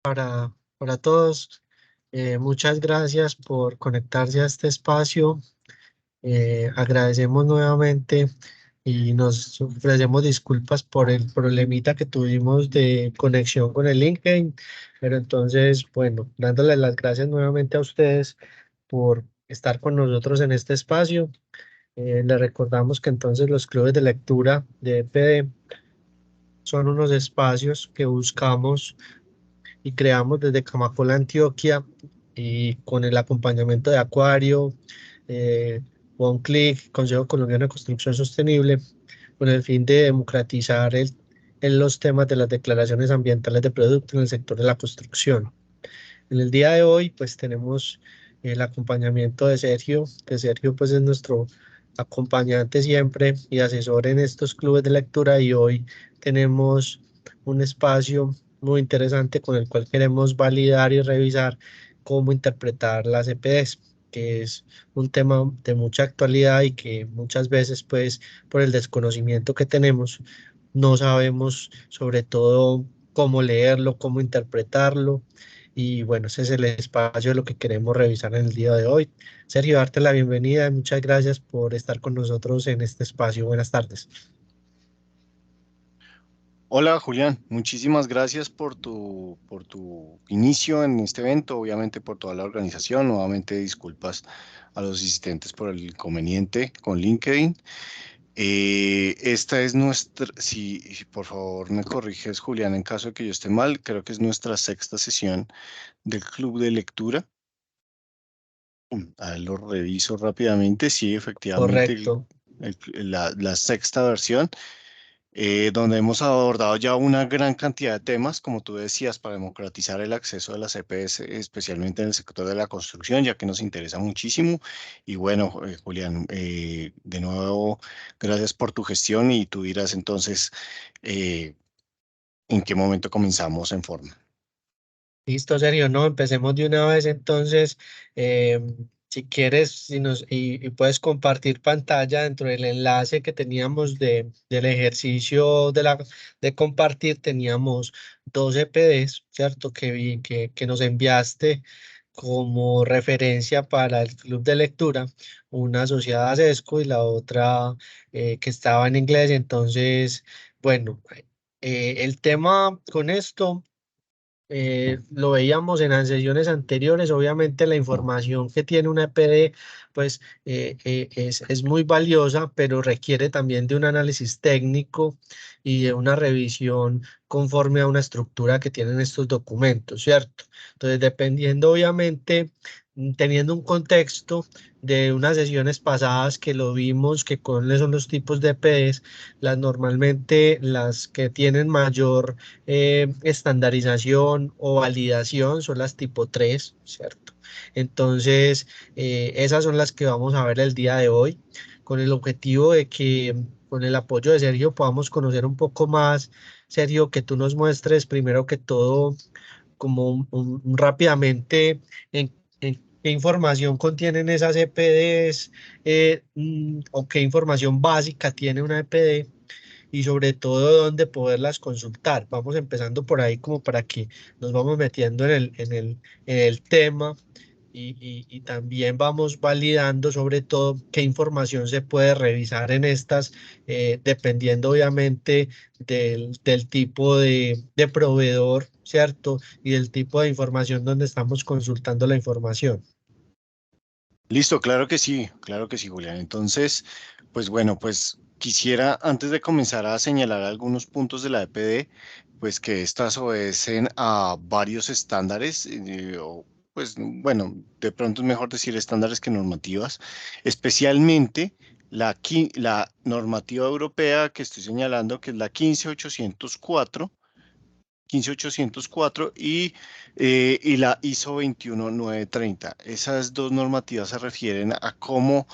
para todos. Muchas gracias por conectarse a este espacio. Agradecemos nuevamente y nos ofrecemos disculpas por el problemita que tuvimos de conexión con el LinkedIn. Pero entonces, bueno, dándoles las gracias nuevamente a ustedes por estar con nosotros en este espacio. Les recordamos que entonces los clubes de lectura de EPD son unos espacios que buscamos y creamos desde Camacola, Antioquia, y con el acompañamiento de Acuario, eh, One Click, Consejo Colombiano de Construcción Sostenible, con el fin de democratizar en los temas de las declaraciones ambientales de producto en el sector de la construcción. En el día de hoy, pues tenemos el acompañamiento de Sergio, que Sergio pues es nuestro acompañante siempre y asesor en estos clubes de lectura, y hoy tenemos un espacio muy interesante con el cual queremos validar y revisar cómo interpretar las EPDs, que es un tema de mucha actualidad y que muchas veces pues por el desconocimiento que tenemos no sabemos sobre todo cómo leerlo, cómo interpretarlo. Y bueno, ese es el espacio de lo que queremos revisar en el día de hoy. Sergio, darte la bienvenida y muchas gracias por estar con nosotros en este espacio. Buenas tardes. Hola Julián, muchísimas gracias por tu inicio en este evento, obviamente por toda la organización. Nuevamente disculpas a los asistentes por el inconveniente con LinkedIn. Esta es nuestra, si por favor me corriges Julián en caso de que yo esté mal, creo que es nuestra sexta sesión del club de lectura. A ver, lo reviso rápidamente, sí, efectivamente Correcto. la sexta versión, donde hemos abordado ya una gran cantidad de temas, como tú decías, para democratizar el acceso de las EPS, especialmente en el sector de la construcción, ya que nos interesa muchísimo. Y bueno, Julián, de nuevo, gracias por tu gestión y tú dirás entonces eh, en qué momento comenzamos en forma. Listo, Sergio, no, empecemos de una vez entonces. Si quieres, y puedes compartir pantalla dentro del enlace que teníamos del ejercicio de compartir, teníamos dos EPDs, ¿cierto? Que nos enviaste como referencia para el club de lectura, una asociada a SESCO y la otra que estaba en inglés. Entonces, bueno, el tema con esto lo veíamos en las sesiones anteriores. Obviamente la información que tiene una EPD pues es muy valiosa, pero requiere también de un análisis técnico y de una revisión conforme a una estructura que tienen estos documentos, ¿cierto? Entonces, dependiendo obviamente, teniendo un contexto de unas sesiones pasadas que lo vimos, que cuáles son los tipos de EPDs, normalmente las que tienen mayor estandarización o validación son las tipo 3, ¿cierto? Entonces, esas son las que vamos a ver el día de hoy, con el objetivo de que con el apoyo de Sergio podamos conocer un poco más. Sergio, que tú nos muestres primero que todo, como rápidamente, en qué información contienen esas EPDs, o qué información básica tiene una EPD, y sobre todo dónde poderlas consultar. Vamos empezando por ahí como para que nos vamos metiendo en el tema, y también vamos validando sobre todo qué información se puede revisar en estas, dependiendo obviamente del tipo de proveedor, ¿cierto? Y del tipo de información donde estamos consultando la información. Listo, claro que sí, Julián. Entonces, pues bueno, pues quisiera antes de comenzar a señalar algunos puntos de la EPD, pues que estas obedecen a varios estándares, o, pues bueno, de pronto es mejor decir estándares que normativas, especialmente la normativa europea que estoy señalando, que es la 15804 y la ISO 21930. Esas dos normativas se refieren a cómo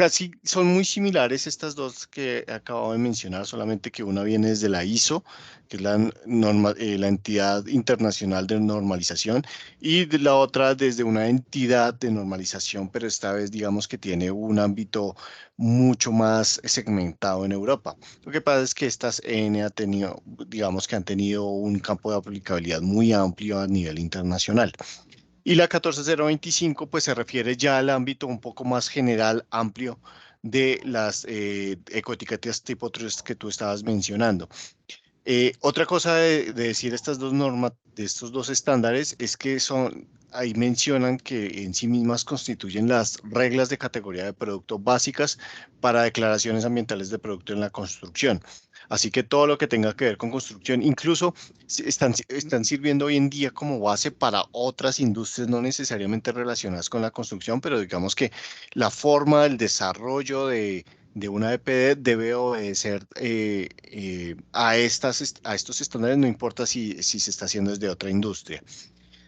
Casi son muy similares estas dos que acabo de mencionar, solamente que una viene desde la ISO, que es la entidad internacional de normalización, y de la otra desde una entidad de normalización, pero esta vez digamos que tiene un ámbito mucho más segmentado en Europa. Lo que pasa es que estas N ha tenido, digamos que han tenido un campo de aplicabilidad muy amplio a nivel internacional. Y la 14025 pues se refiere ya al ámbito un poco más general, amplio de las ecoetiquetas tipo 3 que tú estabas mencionando. Otra cosa de decir estas dos normas, de estos dos estándares, es que ahí mencionan que en sí mismas constituyen las reglas de categoría de producto básicas para declaraciones ambientales de producto en la construcción. Así que todo lo que tenga que ver con construcción, incluso están sirviendo hoy en día como base para otras industrias, no necesariamente relacionadas con la construcción, pero digamos que la forma del desarrollo de una EPD debe obedecer a estos estándares, no importa si se está haciendo desde otra industria.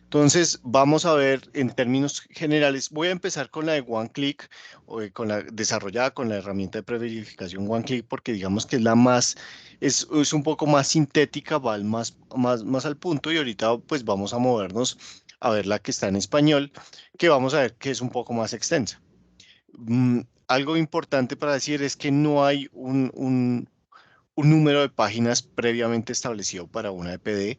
Entonces, vamos a ver en términos generales. Voy a empezar con la de OneClick, desarrollada con la herramienta de preverificación OneClick, porque digamos que es la más, es un poco más sintética, va más al punto, y ahorita pues vamos a movernos a ver la que está en español, que vamos a ver que es un poco más extensa. Algo importante para decir es que no hay un número de páginas previamente establecido para una EPD,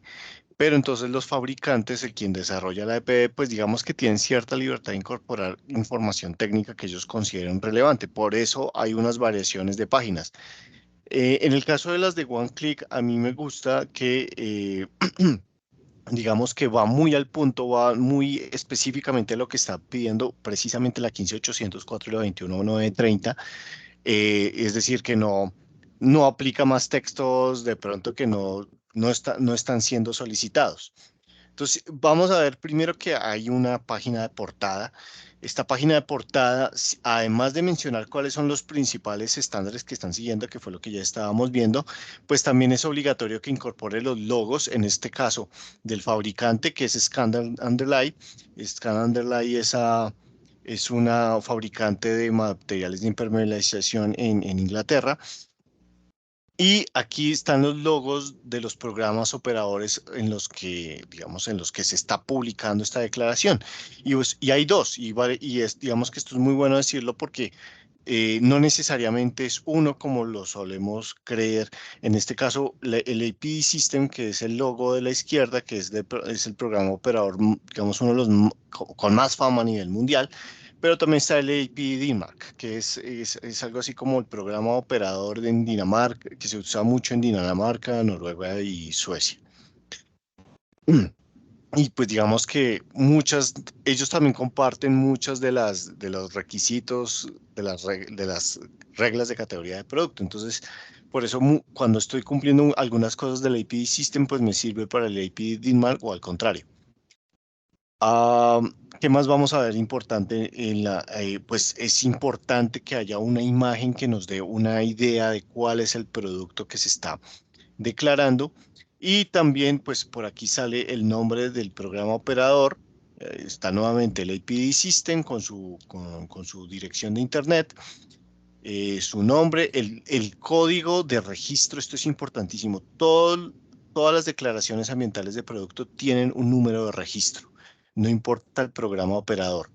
pero entonces los fabricantes, el quien desarrolla la EPD, pues digamos que tienen cierta libertad de incorporar información técnica que ellos consideren relevante. Por eso hay unas variaciones de páginas. En el caso de las de OneClick, a mí me gusta que digamos que va muy al punto, va muy específicamente a lo que está pidiendo precisamente la 15804 y la 21930. Es decir, que no aplica más textos de pronto que no están siendo solicitados. Entonces, vamos a ver primero que hay una página de portada. Esta página de portada, además de mencionar cuáles son los principales estándares que están siguiendo, que fue lo que ya estábamos viendo, pues también es obligatorio que incorpore los logos, en este caso del fabricante, que es Scan Underlay. Scan Underlay es una fabricante de materiales de impermeabilización en Inglaterra. Y aquí están los logos de los programas operadores en los que, digamos, en los que se está publicando esta declaración. Y hay dos, digamos que esto es muy bueno decirlo porque no necesariamente es uno como lo solemos creer. En este caso, el APD System, que es el logo de la izquierda, que es el programa operador, digamos, uno de los con más fama a nivel mundial. Pero también está el AP DMARC, que es algo así como el programa operador en Dinamarca, que se usa mucho en Dinamarca, Noruega y Suecia. Y pues digamos que ellos también comparten muchas de los requisitos de las reglas de categoría de producto. Entonces, por eso cuando estoy cumpliendo algunas cosas del API System, pues me sirve para el API DMARC o al contrario. Ah, ¿Qué más vamos a ver importante pues es importante que haya una imagen que nos dé una idea de cuál es el producto que se está declarando, y también pues por aquí sale el nombre del programa operador. Está nuevamente el APD System con su dirección de internet, su nombre, el código de registro. Esto es importantísimo. Todas las declaraciones ambientales de producto tienen un número de registro, no importa el programa operador.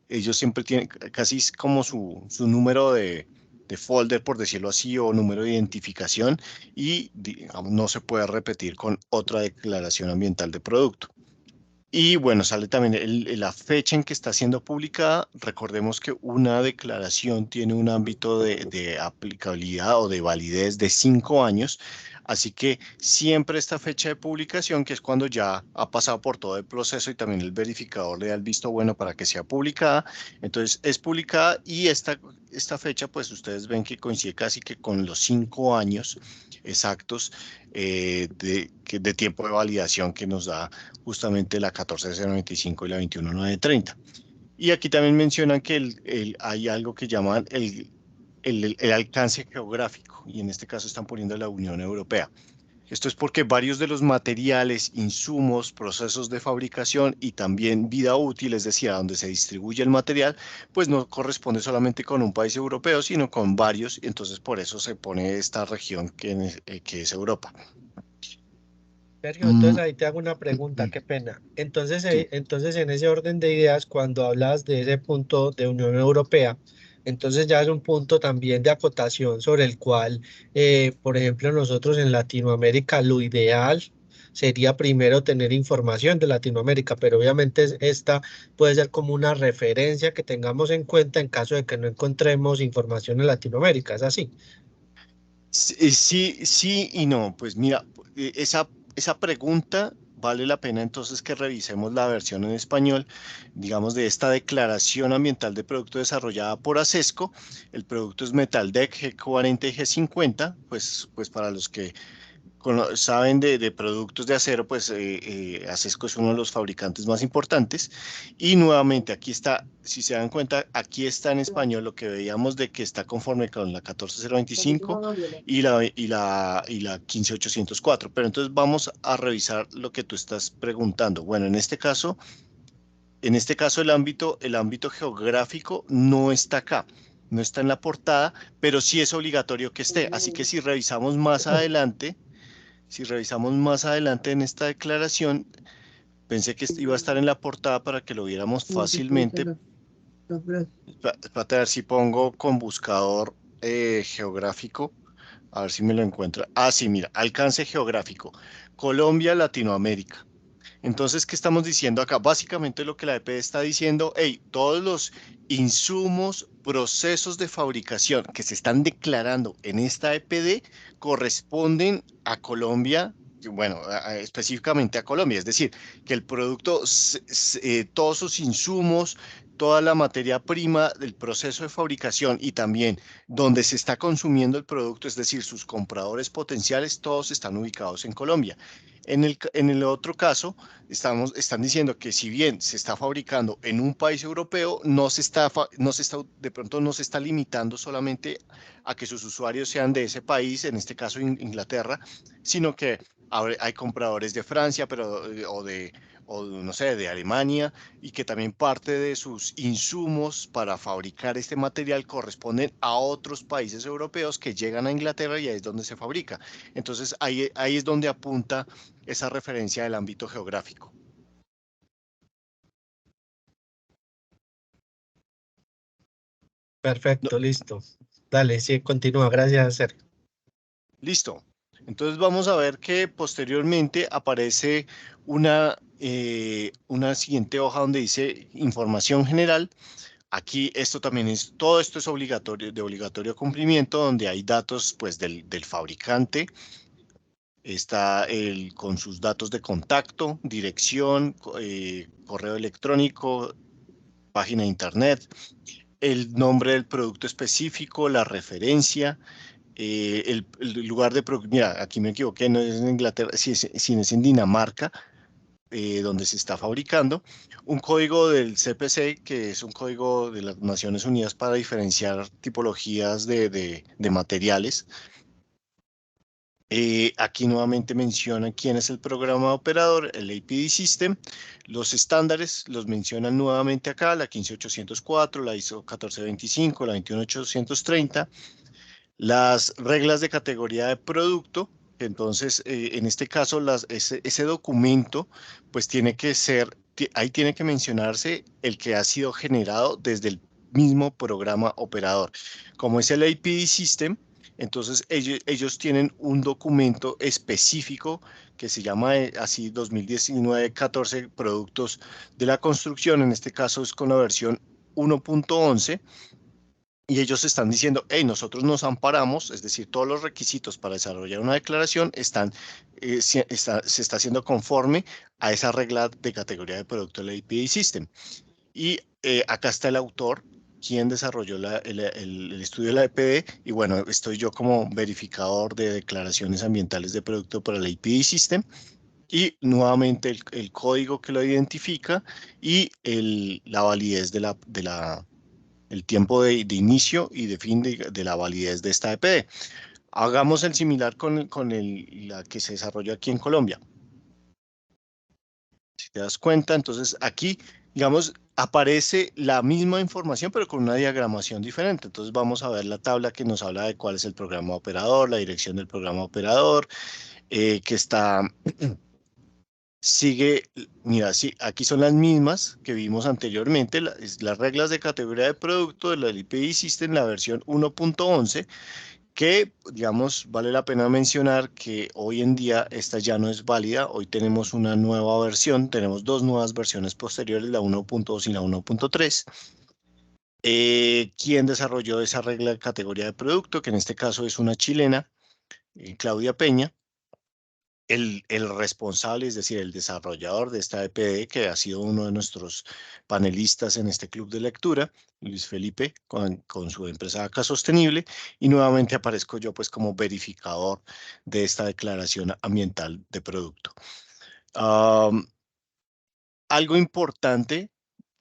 Ellos siempre tienen casi es como su número de folder, por decirlo así, o número de identificación, y digamos, no se puede repetir con otra declaración ambiental de producto. Y bueno, sale también la fecha en que está siendo publicada. Recordemos que una declaración tiene un ámbito de aplicabilidad o de validez de 5 años. Así que siempre esta fecha de publicación, que es cuando ya ha pasado por todo el proceso y también el verificador le da el visto bueno para que sea publicada. Entonces es publicada, y esta fecha, pues ustedes ven que coincide casi que con los 5 años exactos de tiempo de validación que nos da justamente la 14095 y la 21930. Y aquí también mencionan que hay algo que llaman el alcance geográfico, y en este caso están poniendo la Unión Europea. Esto es porque varios de los materiales, insumos, procesos de fabricación y también vida útil, es decir, a donde se distribuye el material, pues no corresponde solamente con un país europeo, sino con varios. Entonces, por eso se pone esta región que es Europa. Sergio, Mm, entonces ahí te hago una pregunta, qué pena. Entonces, sí. entonces en ese orden de ideas, cuando hablas de ese punto de Unión Europea, entonces ya es un punto también de acotación sobre el cual, por ejemplo, nosotros en Latinoamérica, lo ideal sería primero tener información de Latinoamérica, pero obviamente esta puede ser como una referencia que tengamos en cuenta en caso de que no encontremos información en Latinoamérica, ¿es así? Sí, sí, sí y no. Pues mira, esa pregunta vale la pena entonces que revisemos la versión en español, digamos, de esta declaración ambiental de producto desarrollada por ASESCO. El producto es Metaldec G40 y G50, pues para los que saben de productos de acero, pues ASESCO es uno de los fabricantes más importantes. Y nuevamente, aquí está, si se dan cuenta, aquí está en español lo que veíamos de que está conforme con la 14025 y la 15804. Pero entonces vamos a revisar lo que tú estás preguntando. Bueno, en este caso el ámbito geográfico no está acá. No está en la portada, pero sí es obligatorio que esté. Así que si revisamos más adelante en esta declaración, pensé que iba a estar en la portada para que lo viéramos fácilmente. Espérate a ver si pongo con buscador geográfico, a ver si me lo encuentra. Ah, sí, mira, alcance geográfico. Colombia, Latinoamérica. Entonces, ¿qué estamos diciendo acá? Básicamente lo que la EPD está diciendo, hey, todos los insumos, procesos de fabricación que se están declarando en esta EPD corresponden a Colombia, bueno, específicamente a Colombia, es decir, que el producto, todos sus insumos, toda la materia prima del proceso de fabricación y también donde se está consumiendo el producto, es decir, sus compradores potenciales, todos están ubicados en Colombia. En el otro caso, están diciendo que si bien se está fabricando en un país europeo, de pronto no se está limitando solamente a que sus usuarios sean de ese país, en este caso Inglaterra, sino que hay compradores de Francia, o no sé, de Alemania, y que también parte de sus insumos para fabricar este material corresponden a otros países europeos que llegan a Inglaterra y ahí es donde se fabrica. Entonces ahí es donde apunta esa referencia del ámbito geográfico. No, Perfecto, listo. Dale, sí, continúa. Gracias, Sergio. listo. Entonces vamos a ver que posteriormente aparece una siguiente hoja donde dice información general. Aquí todo esto es obligatorio, de obligatorio cumplimiento, donde hay datos pues del fabricante. Está con sus datos de contacto, dirección, correo electrónico, página de internet, el nombre del producto específico, la referencia, el lugar de producción. Mira, aquí me equivoqué, no es en Inglaterra, sino es en Dinamarca, donde se está fabricando. Un código del CPC, que es un código de las Naciones Unidas para diferenciar tipologías de materiales. Aquí nuevamente menciona quién es el programa operador, el APD System. Los estándares los mencionan nuevamente acá, la 15804, la ISO 1425, la 21830. Las reglas de categoría de producto. Entonces, en este caso, ese documento, pues ahí tiene que mencionarse el que ha sido generado desde el mismo programa operador. Como es el APD System, entonces ellos tienen un documento específico que se llama así 2019-14 productos de la construcción. En este caso es con la versión 1.11. Y ellos están diciendo, hey, nosotros nos amparamos, es decir, todos los requisitos para desarrollar una declaración se está haciendo conforme a esa regla de categoría de producto de la API System. Y acá está el autor, quien desarrolló el estudio de la EPD, y bueno, estoy yo como verificador de declaraciones ambientales de producto para la API System. Y nuevamente el código que lo identifica y la validez el tiempo de inicio y de fin de la validez de esta EPD. Hagamos el similar con la que se desarrolló aquí en Colombia. Si te das cuenta, entonces aquí, digamos, aparece la misma información, pero con una diagramación diferente. Entonces vamos a ver la tabla que nos habla de cuál es el programa operador, la dirección del programa operador, que está, sigue, mira, sí, aquí son las mismas que vimos anteriormente, las reglas de categoría de producto de la IPI System, la versión 1.11, que, digamos, vale la pena mencionar que hoy en día esta ya no es válida. Hoy tenemos una nueva versión, tenemos dos nuevas versiones posteriores, la 1.2 y la 1.3. ¿Quién desarrolló esa regla de categoría de producto? Que en este caso es una chilena, Claudia Peña. El responsable, es decir, el desarrollador de esta EPD, que ha sido uno de nuestros panelistas en este club de lectura, Luis Felipe, con su empresa Acá Sostenible, y nuevamente aparezco yo pues como verificador de esta declaración ambiental de producto. Am, Algo importante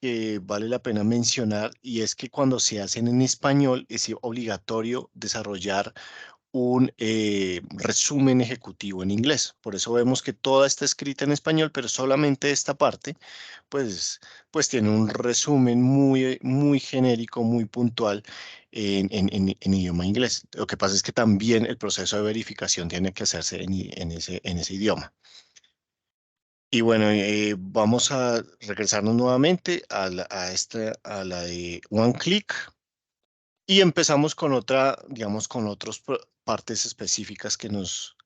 que vale la pena mencionar y es que cuando se hacen en español es obligatorio desarrollar un resumen ejecutivo en inglés. Por eso vemos que toda está escrita en español, pero solamente esta parte, pues, pues tiene un resumen muy genérico, muy puntual en idioma inglés. Lo que pasa es que también el proceso de verificación tiene que hacerse en ese idioma. Y bueno, vamos a regresarnos nuevamente a la de One Click. Y empezamos con otra, digamos, con otras partes específicas que nos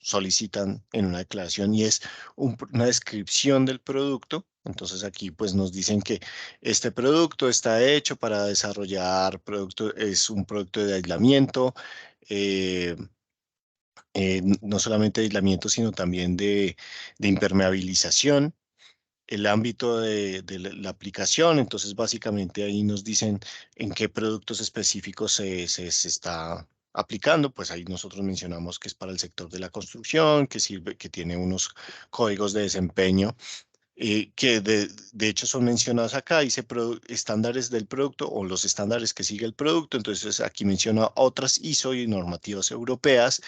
solicitan en una declaración y es una descripción del producto. Entonces aquí pues nos dicen que este producto está hecho para desarrollar producto, es un producto de aislamiento, eh, no solamente de aislamiento, sino también de impermeabilización, el ámbito de la aplicación. Entonces, básicamente ahí nos dicen en qué productos específicos se está aplicando. Pues ahí nosotros mencionamos que es para el sector de la construcción, que sirve, que tiene unos códigos de desempeño. Que de hecho son mencionados acá, dice estándares del producto o los estándares que sigue el producto. Entonces aquí menciona otras ISO y normativas europeas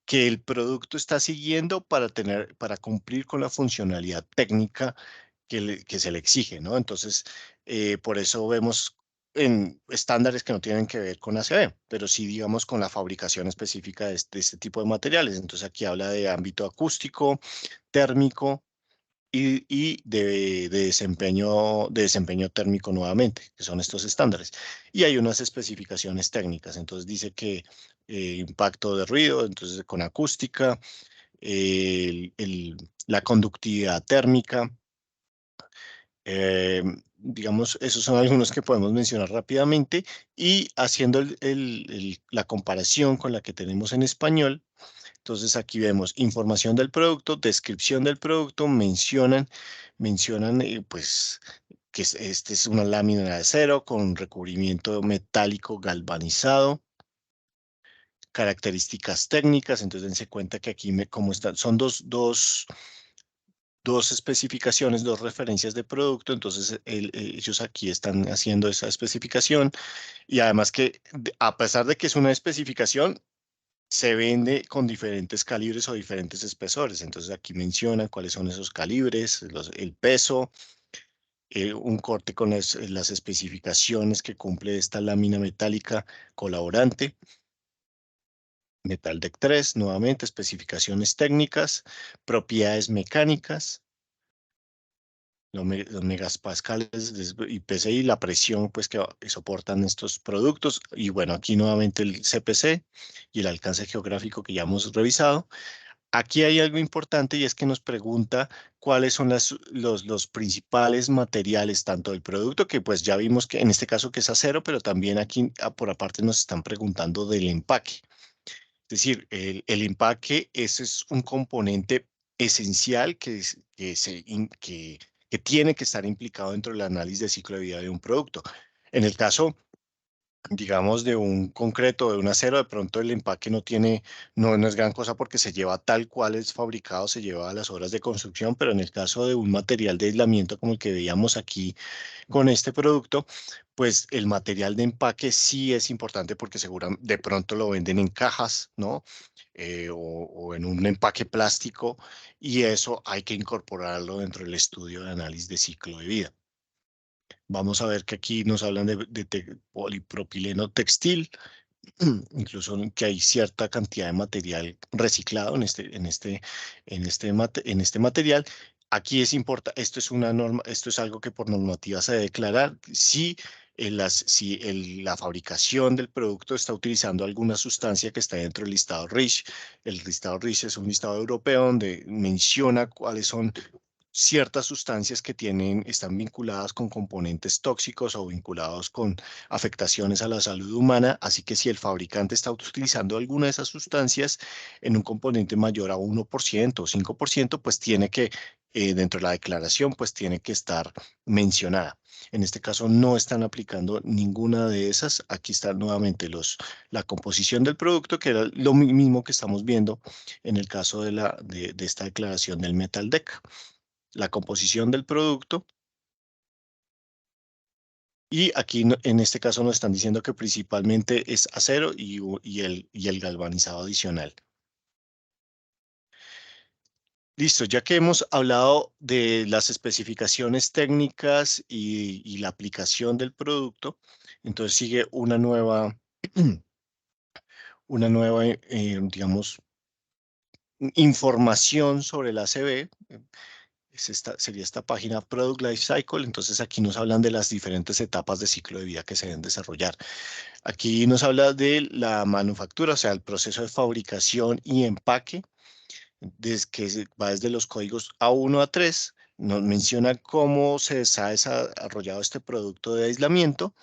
que el producto está siguiendo para tener, para cumplir con la funcionalidad técnica que se le exige, ¿no? Entonces, por eso vemos en estándares que no tienen que ver con ACB, pero sí, digamos, con la fabricación específica de este tipo de materiales. Entonces, aquí habla de ámbito acústico, térmico y de desempeño térmico nuevamente, que son estos estándares. Y hay unas especificaciones técnicas. Entonces, dice que impacto de ruido, entonces con acústica, la conductividad térmica. Digamos, esos son algunos que podemos mencionar rápidamente y haciendo la comparación con la que tenemos en español. Entonces aquí vemos información del producto, descripción del producto, mencionan pues que este es una lámina de acero con recubrimiento metálico galvanizado, características técnicas. Entonces dense cuenta que aquí como están, son dos especificaciones, dos referencias de producto. Entonces ellos aquí están haciendo esa especificación y además que a pesar de que es una especificación, se vende con diferentes calibres o diferentes espesores. Entonces aquí mencionan cuáles son esos calibres, el peso, un corte con las especificaciones que cumple esta lámina metálica colaborante, Metal Deck 3, nuevamente especificaciones técnicas, propiedades mecánicas, los megapascales y PSI, la presión pues que soportan estos productos. Y bueno, aquí nuevamente el CPC y el alcance geográfico que ya hemos revisado. Aquí hay algo importante y es que nos pregunta cuáles son los principales materiales, tanto del producto, que pues ya vimos que en este caso que es acero, pero también aquí por aparte nos están preguntando del empaque. Es decir, el empaque, ese es un componente esencial que tiene que estar implicado dentro del análisis de ciclo de vida de un producto. En el caso digamos, de un concreto, de un acero, de pronto el empaque no es gran cosa porque se lleva tal cual es fabricado, se lleva a las horas de construcción, pero en el caso de un material de aislamiento como el que veíamos aquí con este producto, pues el material de empaque sí es importante porque seguramente de pronto lo venden en cajas, ¿no? O en un empaque plástico y eso hay que incorporarlo dentro del estudio de análisis de ciclo de vida. Vamos a ver que aquí nos hablan de polipropileno textil, incluso que hay cierta cantidad de material reciclado en este material. Aquí es importante, esto es una norma, esto es algo que por normativa se debe declarar. Si, la fabricación del producto está utilizando alguna sustancia que está dentro del listado REACH. El listado REACH es un listado europeo donde menciona cuáles son ciertas sustancias que están vinculadas con componentes tóxicos o vinculados con afectaciones a la salud humana, así que si el fabricante está utilizando alguna de esas sustancias en un componente mayor a 1% o 5%, pues tiene que, dentro de la declaración, pues tiene que estar mencionada. En este caso no están aplicando ninguna de esas. Aquí está nuevamente la composición del producto, que era lo mismo que estamos viendo en el caso de esta declaración del Metal Deck, la composición del producto. Y aquí en este caso nos están diciendo que principalmente es acero y el galvanizado adicional. Listo, ya que hemos hablado de las especificaciones técnicas y la aplicación del producto, entonces sigue digamos, información sobre el ACV. Sería esta página Product Life Cycle. Entonces aquí nos hablan de las diferentes etapas de ciclo de vida que se deben desarrollar. Aquí nos habla de la manufactura, o sea, el proceso de fabricación y empaque, va desde los códigos A1 a 3. Nos menciona cómo se ha desarrollado este producto de aislamiento.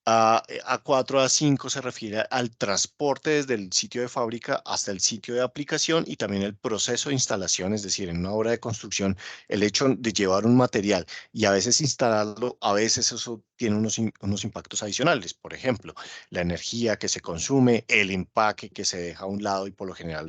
A4 a 5 se refiere al transporte desde el sitio de fábrica hasta el sitio de aplicación y también el proceso de instalación, es decir, en una obra de construcción, el hecho de llevar un material y a veces instalarlo, a veces eso tiene unos impactos adicionales. Por ejemplo, la energía que se consume, el empaque que se deja a un lado y por lo general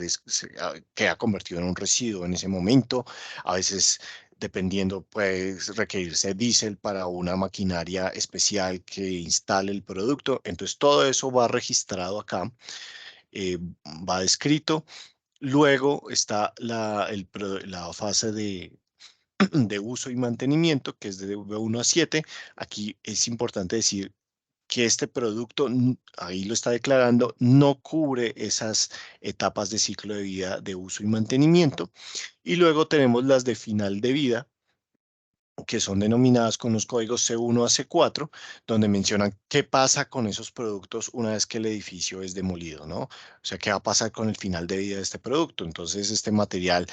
queda convertido en un residuo en ese momento. A veces dependiendo, puede requerirse diésel para una maquinaria especial que instale el producto. Entonces, todo eso va registrado acá, eh, va descrito. Luego está la fase de uso y mantenimiento, que es de V1 a 7. Aquí es importante decir que este producto, ahí lo está declarando, no cubre esas etapas de ciclo de vida de uso y mantenimiento. Y luego tenemos las de final de vida, que son denominadas con los códigos C1 a C4, donde mencionan qué pasa con esos productos una vez que el edificio es demolido, ¿no? O sea, qué va a pasar con el final de vida de este producto. Entonces, este material,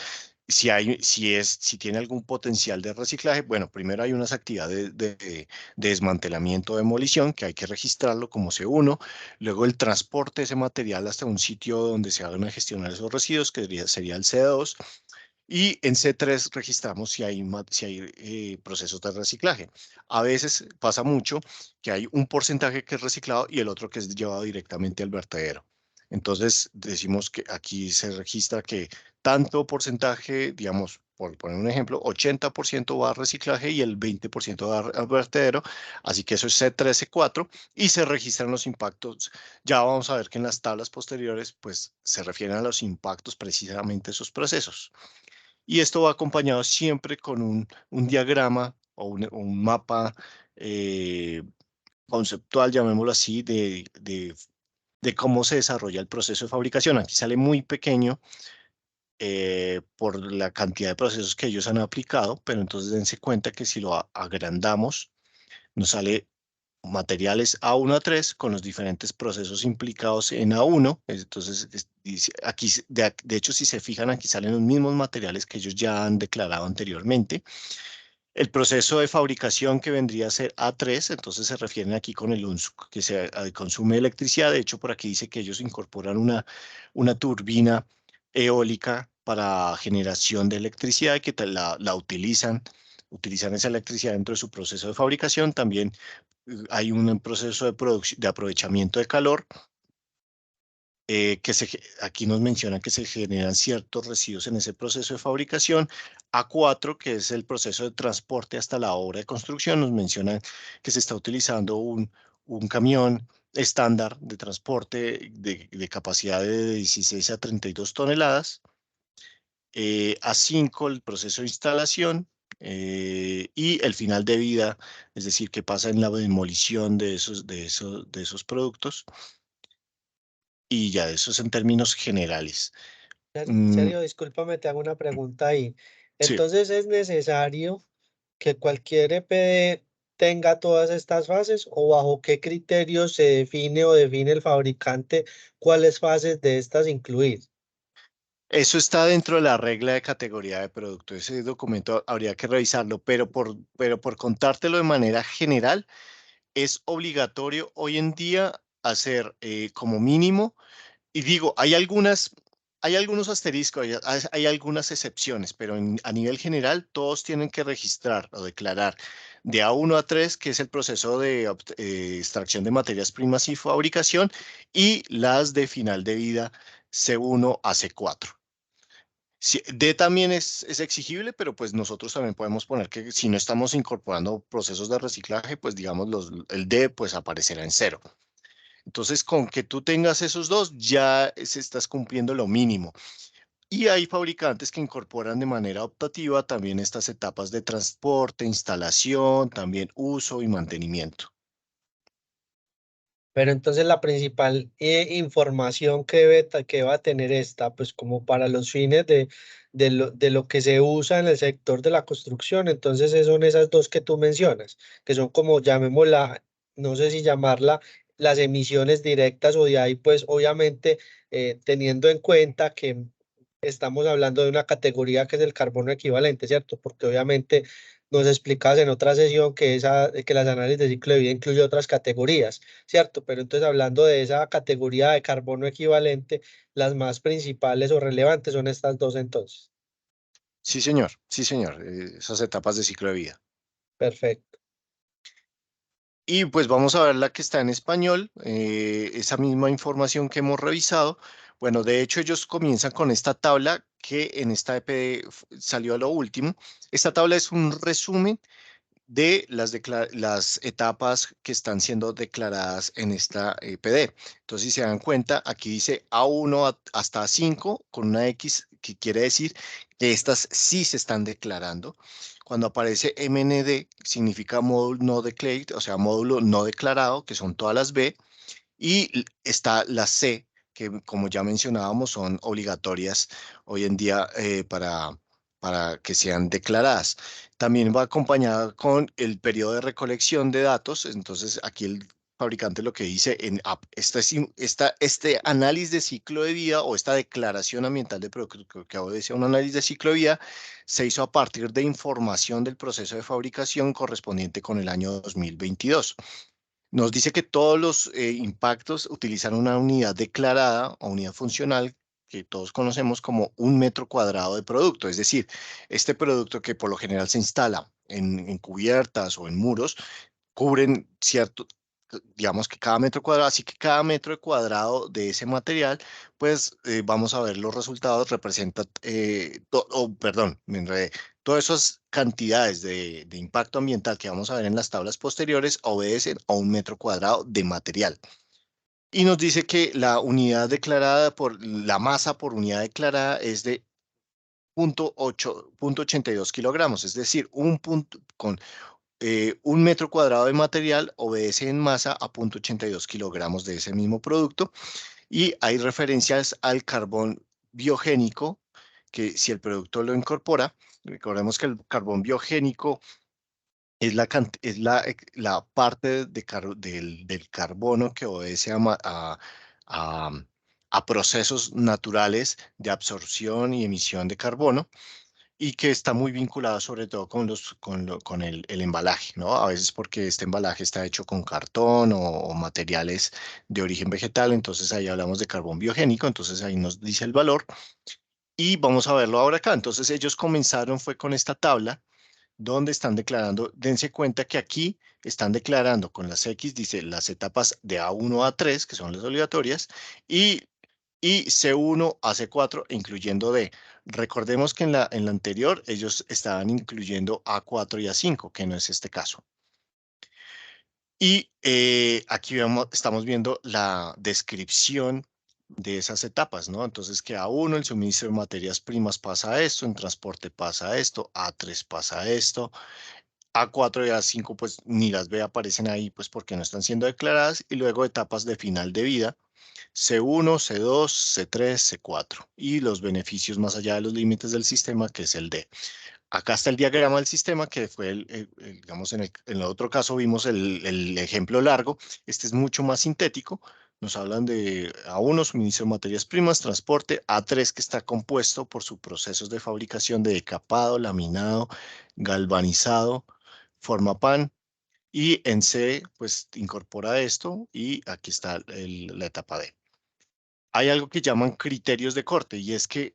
si tiene algún potencial de reciclaje, bueno, primero hay unas actividades de desmantelamiento, demolición, que hay que registrarlo como C1, luego el transporte de ese material hasta un sitio donde se hagan a gestionar esos residuos, que sería el C2, y en C3 registramos si hay procesos de reciclaje. A veces pasa mucho que hay un porcentaje que es reciclado y el otro que es llevado directamente al vertedero. Entonces decimos que aquí se registra que tanto porcentaje, digamos, por poner un ejemplo, 80% va a reciclaje y el 20% va al vertedero. Así que eso es C3, C4 y se registran los impactos. Ya vamos a ver que en las tablas posteriores, pues se refieren a los impactos precisamente de esos procesos. Y esto va acompañado siempre con un diagrama o un mapa eh, conceptual, llamémoslo así, de cómo se desarrolla el proceso de fabricación. Aquí sale muy pequeño por la cantidad de procesos que ellos han aplicado, pero entonces dense cuenta que si lo agrandamos, nos sale materiales A1 a 3 con los diferentes procesos implicados en A1. Entonces, aquí, de hecho, si se fijan, aquí salen los mismos materiales que ellos ya han declarado anteriormente. El proceso de fabricación que vendría a ser A3, entonces se refieren aquí con el uso que se consume electricidad. De hecho, por aquí dice que ellos incorporan una turbina eólica para generación de electricidad y que la utilizan esa electricidad dentro de su proceso de fabricación. También hay un proceso de producción, de aprovechamiento de calor, aquí nos mencionan que se generan ciertos residuos en ese proceso de fabricación. A4, que es el proceso de transporte hasta la obra de construcción, nos mencionan que se está utilizando un camión estándar de transporte de capacidad de 16 a 32 toneladas. A5, el proceso de instalación. Y el final de vida, es decir, que pasa en la demolición de esos productos. Y ya, eso es en términos generales. Mm, Sergio, discúlpame, te hago una pregunta ahí. sí, Entonces, ¿es necesario que cualquier EPD tenga todas estas fases o bajo qué criterios se define o define el fabricante cuáles fases de estas incluir? eso está dentro de la regla de categoría de producto. Ese documento habría que revisarlo, pero por contártelo de manera general, es obligatorio hoy en día hacer como mínimo. Y digo, hay algunos asteriscos, hay algunas excepciones, pero a nivel general todos tienen que registrar o declarar de A1 a 3, que es el proceso de extracción de materias primas y fabricación, y las de final de vida C1 a C4. Sí, D también es exigible, pero pues nosotros también podemos poner que si no estamos incorporando procesos de reciclaje, pues digamos el D pues aparecerá en cero. Entonces, con que tú tengas esos dos, ya se estás cumpliendo lo mínimo. Y hay fabricantes que incorporan de manera optativa también estas etapas de transporte, instalación, también uso y mantenimiento. Pero entonces la principal información que va a tener esta, pues como para los fines de lo que se usa en el sector de la construcción, entonces son esas dos que tú mencionas, que son como llamémosla, no sé si llamarla las emisiones directas o de ahí, pues obviamente teniendo en cuenta que estamos hablando de una categoría que es el carbono equivalente, ¿cierto? Porque obviamente nos explicabas en otra sesión que, que las análisis de ciclo de vida incluye otras categorías. ¿Cierto? Pero entonces hablando de esa categoría de carbono equivalente, las más principales o relevantes son estas dos entonces. Sí, señor, esas etapas de ciclo de vida. Perfecto. Y pues vamos a ver la que está en español, esa misma información que hemos revisado. Bueno, de hecho ellos comienzan con esta tabla que en esta EPD salió a lo último. Esta tabla es un resumen de las etapas que están siendo declaradas en esta PD. Entonces, si se dan cuenta, aquí dice A1 hasta A5 con una X, que quiere decir que estas sí se están declarando. Cuando aparece MND, significa módulo no declared, o sea, módulo no declarado, que son todas las B. Y está la C, que como ya mencionábamos, son obligatorias hoy en día para que sean declaradas. También va acompañada con el periodo de recolección de datos. Entonces, aquí el fabricante lo que dice este análisis de ciclo de vida o esta declaración ambiental de producto que obedece a un análisis de ciclo de vida se hizo a partir de información del proceso de fabricación correspondiente con el año 2022. Nos dice que todos los impactos utilizan una unidad declarada o unidad funcional que todos conocemos como 1 metro cuadrado de producto. Es decir, este producto que por lo general se instala en cubiertas o en muros, cubren cierto, digamos que cada metro cuadrado, así que cada metro cuadrado de ese material, pues vamos a ver los resultados, representa, perdón, me enredé, todas esas cantidades de impacto ambiental que vamos a ver en las tablas posteriores obedecen a 1 metro cuadrado de material. Y nos dice que la unidad declarada por la masa por unidad declarada es de 0.82 kilogramos, es decir, 1 metro cuadrado de material obedece en masa a 0.82 kilogramos de ese mismo producto. Y hay referencias al carbón biogénico, que si el producto lo incorpora, recordemos que el carbón biogénico es la parte del carbono que obedece a- a procesos naturales de absorción y emisión de carbono y que está muy vinculado sobre todo con el embalaje, ¿no? A veces porque este embalaje está hecho con cartón o materiales de origen vegetal, entonces ahí hablamos de carbón biogénico, entonces ahí nos dice el valor y vamos a verlo ahora acá. Entonces ellos comenzaron fue con esta tabla donde están declarando, dense cuenta que aquí están declarando con las X, dice las etapas de A1 a A3, que son las obligatorias, y, y C1 a C4, incluyendo D. Recordemos que en la anterior ellos estaban incluyendo A4 y A5, que no es este caso. Y aquí estamos viendo la descripción de esas etapas, ¿no? Entonces que A1, el suministro de materias primas pasa esto, en transporte pasa esto, A3 pasa esto, A4 y A5 pues ni las ve, aparecen ahí pues porque no están siendo declaradas, y luego etapas de final de vida, C1, C2, C3, C4, y los beneficios más allá de los límites del sistema, que es el D. Acá está el diagrama del sistema, que fue, digamos, en el otro caso vimos el ejemplo largo. Este es mucho más sintético. Nos hablan de A1, suministro de materias primas, transporte, A3, que está compuesto por sus procesos de fabricación de decapado, laminado, galvanizado, forma pan, y en C, pues incorpora esto, y aquí está la etapa D. Hay algo que llaman criterios de corte, y es que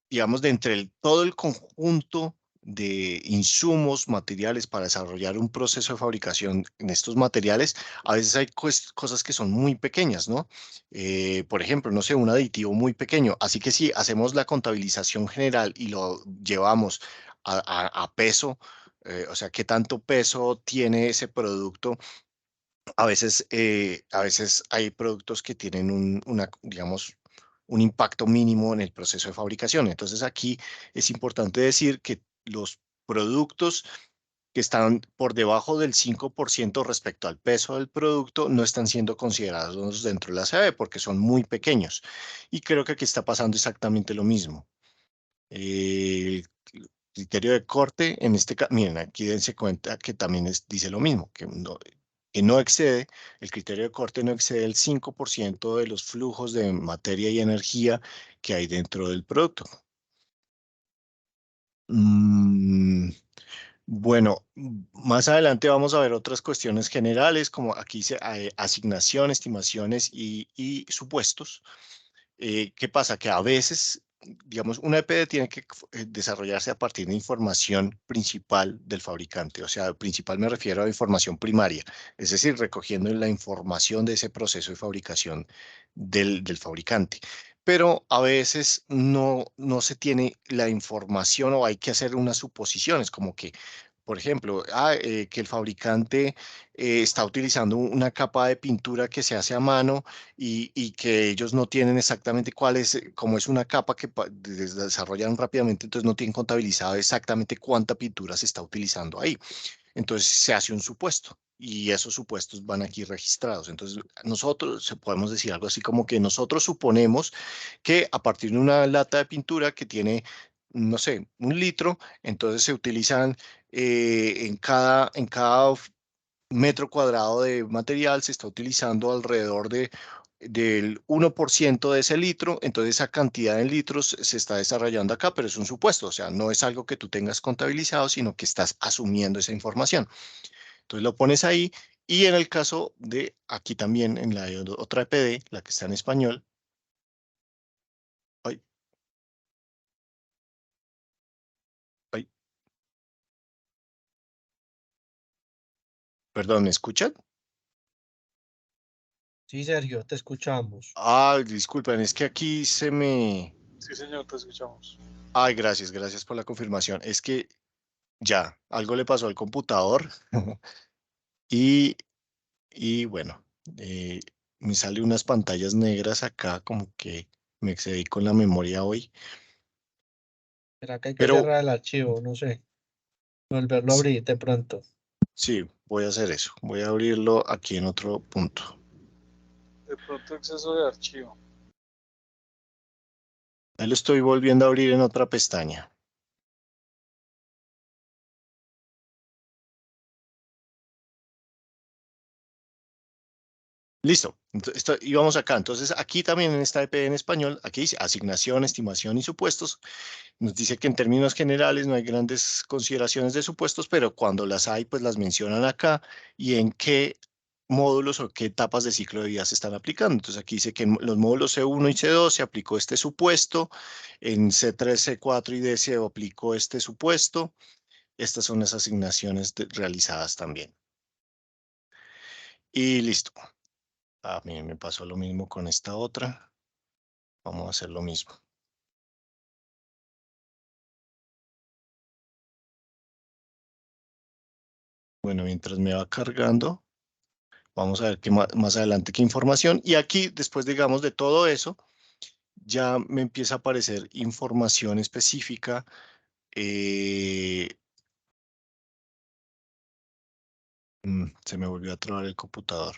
digamos, de entre todo el conjunto de insumos, materiales para desarrollar un proceso de fabricación en estos materiales, a veces hay cosas que son muy pequeñas, ¿no? Por ejemplo, no sé, un aditivo muy pequeño. Así que si hacemos la contabilización general y lo llevamos a peso, o sea, qué tanto peso tiene ese producto, a veces hay productos que tienen digamos, un impacto mínimo en el proceso de fabricación. Entonces aquí es importante decir que los productos que están por debajo del 5% respecto al peso del producto no están siendo considerados dentro de la CAE porque son muy pequeños. Y creo que aquí está pasando exactamente lo mismo. El criterio de corte, en este caso, miren, aquí dense cuenta que también dice lo mismo, que no excede, el criterio de corte no excede el 5% de los flujos de materia y energía que hay dentro del producto. Mm, bueno, más adelante vamos a ver otras cuestiones generales, como aquí dice asignación, estimaciones y supuestos. ¿Qué pasa? Que a veces, digamos, una EPD tiene que desarrollarse a partir de información principal del fabricante. O sea, principal me refiero a información primaria, es decir, recogiendo la información de ese proceso de fabricación del fabricante. Pero a veces no se tiene la información o hay que hacer unas suposiciones, como que por ejemplo, que el fabricante está utilizando una capa de pintura que se hace a mano y que ellos no tienen exactamente cuál es, como es una capa que desarrollan rápidamente, entonces no tienen contabilizado exactamente cuánta pintura se está utilizando ahí. Entonces se hace un supuesto y esos supuestos van aquí registrados. Entonces nosotros podemos decir algo así como que nosotros suponemos que a partir de una lata de pintura que tiene, no sé, 1 litro, entonces se utilizan en cada metro cuadrado de material se está utilizando alrededor del 1% de ese litro, entonces esa cantidad de litros se está desarrollando acá, pero es un supuesto, o sea, no es algo que tú tengas contabilizado, sino que estás asumiendo esa información. Entonces lo pones ahí y en el caso de aquí también, en la otra EPD, la que está en español, ay, ay, perdón, ¿me escuchan? Sí, Sergio, te escuchamos. Ah, disculpen, es que aquí se me... Sí, señor, te escuchamos. Ay, gracias, gracias por la confirmación. Es que ya, algo le pasó al computador y, y bueno, eh, me sale unas pantallas negras acá, como que me excedí con la memoria hoy, ¿Será que hay que pero cerrar el archivo? No sé. Volverlo a s- abrir de pronto. sí, voy a hacer eso. Voy a abrirlo aquí en otro punto. De pronto exceso de archivo. Ahí lo estoy volviendo a abrir en otra pestaña. Listo. Y vamos acá. Entonces, aquí también en esta EP en español, aquí dice asignación, estimación y supuestos. Nos dice que en términos generales no hay grandes consideraciones de supuestos, pero cuando las hay, pues las mencionan acá y en qué módulos o qué etapas de ciclo de vida se están aplicando. Entonces aquí dice que en los módulos C1 y C2 se aplicó este supuesto, en C3, C4 y D se aplicó este supuesto, estas son las asignaciones realizadas también. Y listo. A mí me pasó lo mismo con esta otra. Vamos a hacer lo mismo. Bueno, mientras me va cargando, vamos a ver qué más adelante qué información. Y aquí, después, digamos, de todo eso, ya me empieza a aparecer información específica. Se me volvió a trabar el computador.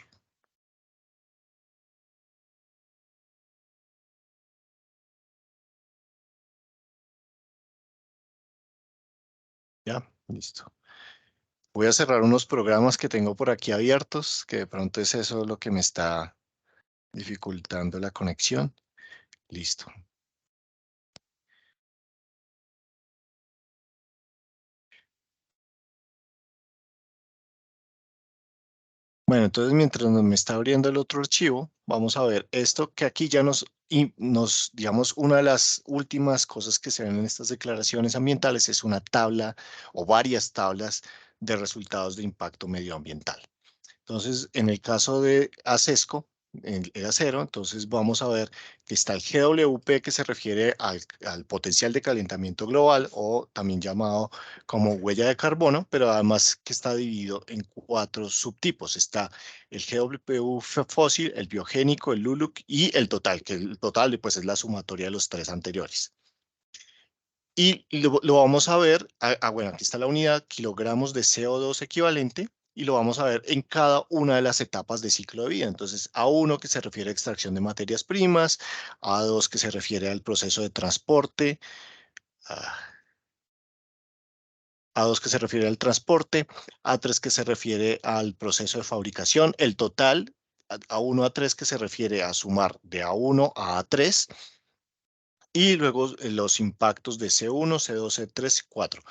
Ya, listo. Voy a cerrar unos programas que tengo por aquí abiertos, que de pronto es eso lo que me está dificultando la conexión. Listo. Bueno, entonces mientras me está abriendo el otro archivo, vamos a ver esto que aquí ya digamos, una de las últimas cosas que se ven en estas declaraciones ambientales es una tabla o varias tablas de resultados de impacto medioambiental. Entonces, en el caso de ASESCO, era cero, entonces vamos a ver que está el GWP que se refiere al potencial de calentamiento global o también llamado como huella de carbono, pero además que está dividido en 4 subtipos. Está el GWPU fósil, el biogénico, el LULUC y el total, que el total pues, es la sumatoria de los 3 anteriores. Y lo vamos a ver, bueno, aquí está la unidad, kilogramos de CO2 equivalente, y lo vamos a ver en cada una de las etapas de ciclo de vida. Entonces, A1 que se refiere a extracción de materias primas, A2 que se refiere al proceso de transporte, ah, A2 que se refiere al transporte, A3 que se refiere al proceso de fabricación, el total, A1 a 3 que se refiere a sumar de A1 a A3, y luego los impactos de C1, C2, C3, C4.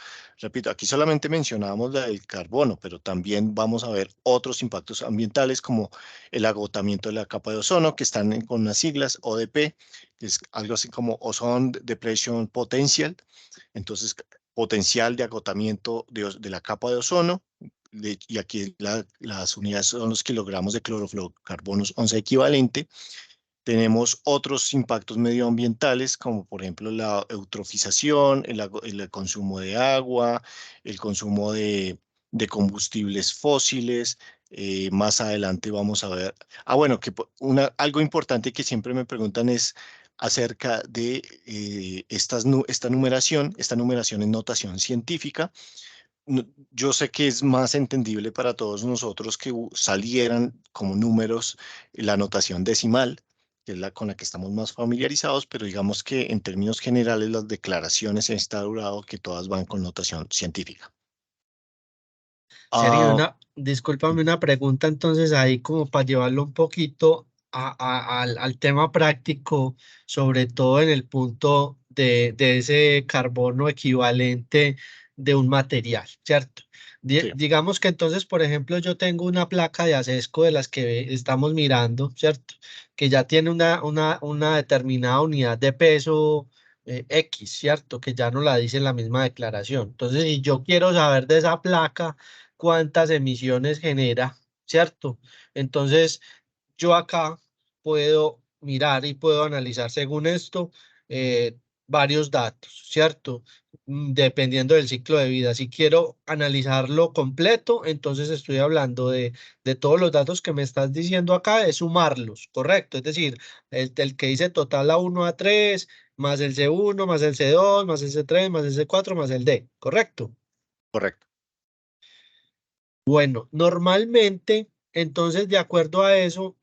Repito, aquí solamente mencionábamos la del carbono, pero también vamos a ver otros impactos ambientales como el agotamiento de la capa de ozono, que están con unas siglas ODP, que es algo así como Ozone Depletion Potential. Entonces, potencial de agotamiento de la capa de ozono. Y aquí las unidades son los kilogramos de clorofluorocarbonos 11 equivalente. Tenemos otros impactos medioambientales, como por ejemplo la eutrofización, el consumo de agua, el consumo de combustibles fósiles. Más adelante vamos a ver. Bueno, algo importante que siempre me preguntan es acerca de esta numeración. Esta numeración en notación científica. Yo sé que es más entendible para todos nosotros que salieran como números la notación decimal, que es la con la que estamos más familiarizados, pero digamos que en términos generales las declaraciones en estado durado que todas van con notación científica. Sergio, Ah, discúlpame una pregunta entonces ahí como para llevarlo un poquito al tema práctico, sobre todo en el punto de ese carbono equivalente de un material, ¿cierto? sí, Digamos que entonces, por ejemplo, yo tengo una placa de ASESCO de las que estamos mirando, ¿cierto? Que ya tiene una determinada unidad de peso. X, ¿cierto? Que ya no la dice en la misma declaración. Entonces, si yo quiero saber de esa placa, cuántas emisiones genera, ¿cierto? Entonces, yo acá puedo mirar y puedo analizar según esto varios datos, ¿cierto? Dependiendo del ciclo de vida. Si quiero analizarlo completo, entonces estoy hablando de todos los datos que me estás diciendo acá, de sumarlos, ¿correcto? Es decir, el que dice total A1 a 3, más el C1, más el C2, más el C3, más el C4, más el D, ¿correcto? correcto. Bueno, normalmente, entonces, de acuerdo a eso,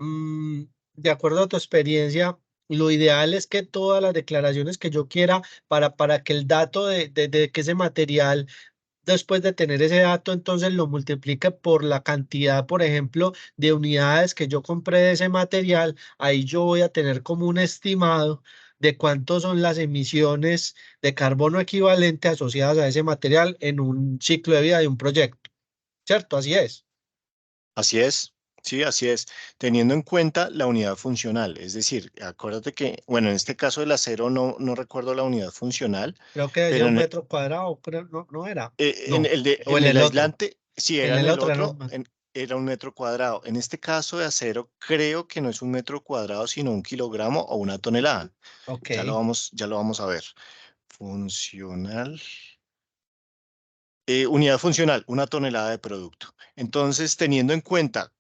de acuerdo a tu experiencia, lo ideal es que todas las declaraciones que yo quiera para que el dato de que ese material, después de tener ese dato, entonces lo multiplique por la cantidad, por ejemplo, de unidades que yo compré de ese material, ahí yo voy a tener como un estimado de cuántos son las emisiones de carbono equivalente asociadas a ese material en un ciclo de vida de un proyecto. ¿Cierto? Así es. Así es. Sí, así es, teniendo en cuenta la unidad funcional. Es decir, acuérdate que, bueno, en este caso del acero no recuerdo la unidad funcional, Creo que decía pero un metro cuadrado, creo, no era. No, o en en el el otro. aislante, sí era En en el el otro era otro, era un metro cuadrado. En este caso de acero, creo que no es un metro cuadrado, sino un kilogramo o una tonelada. ok, Ya lo vamos a ver. Funcional. Unidad funcional, una tonelada de producto. Entonces, teniendo en cuenta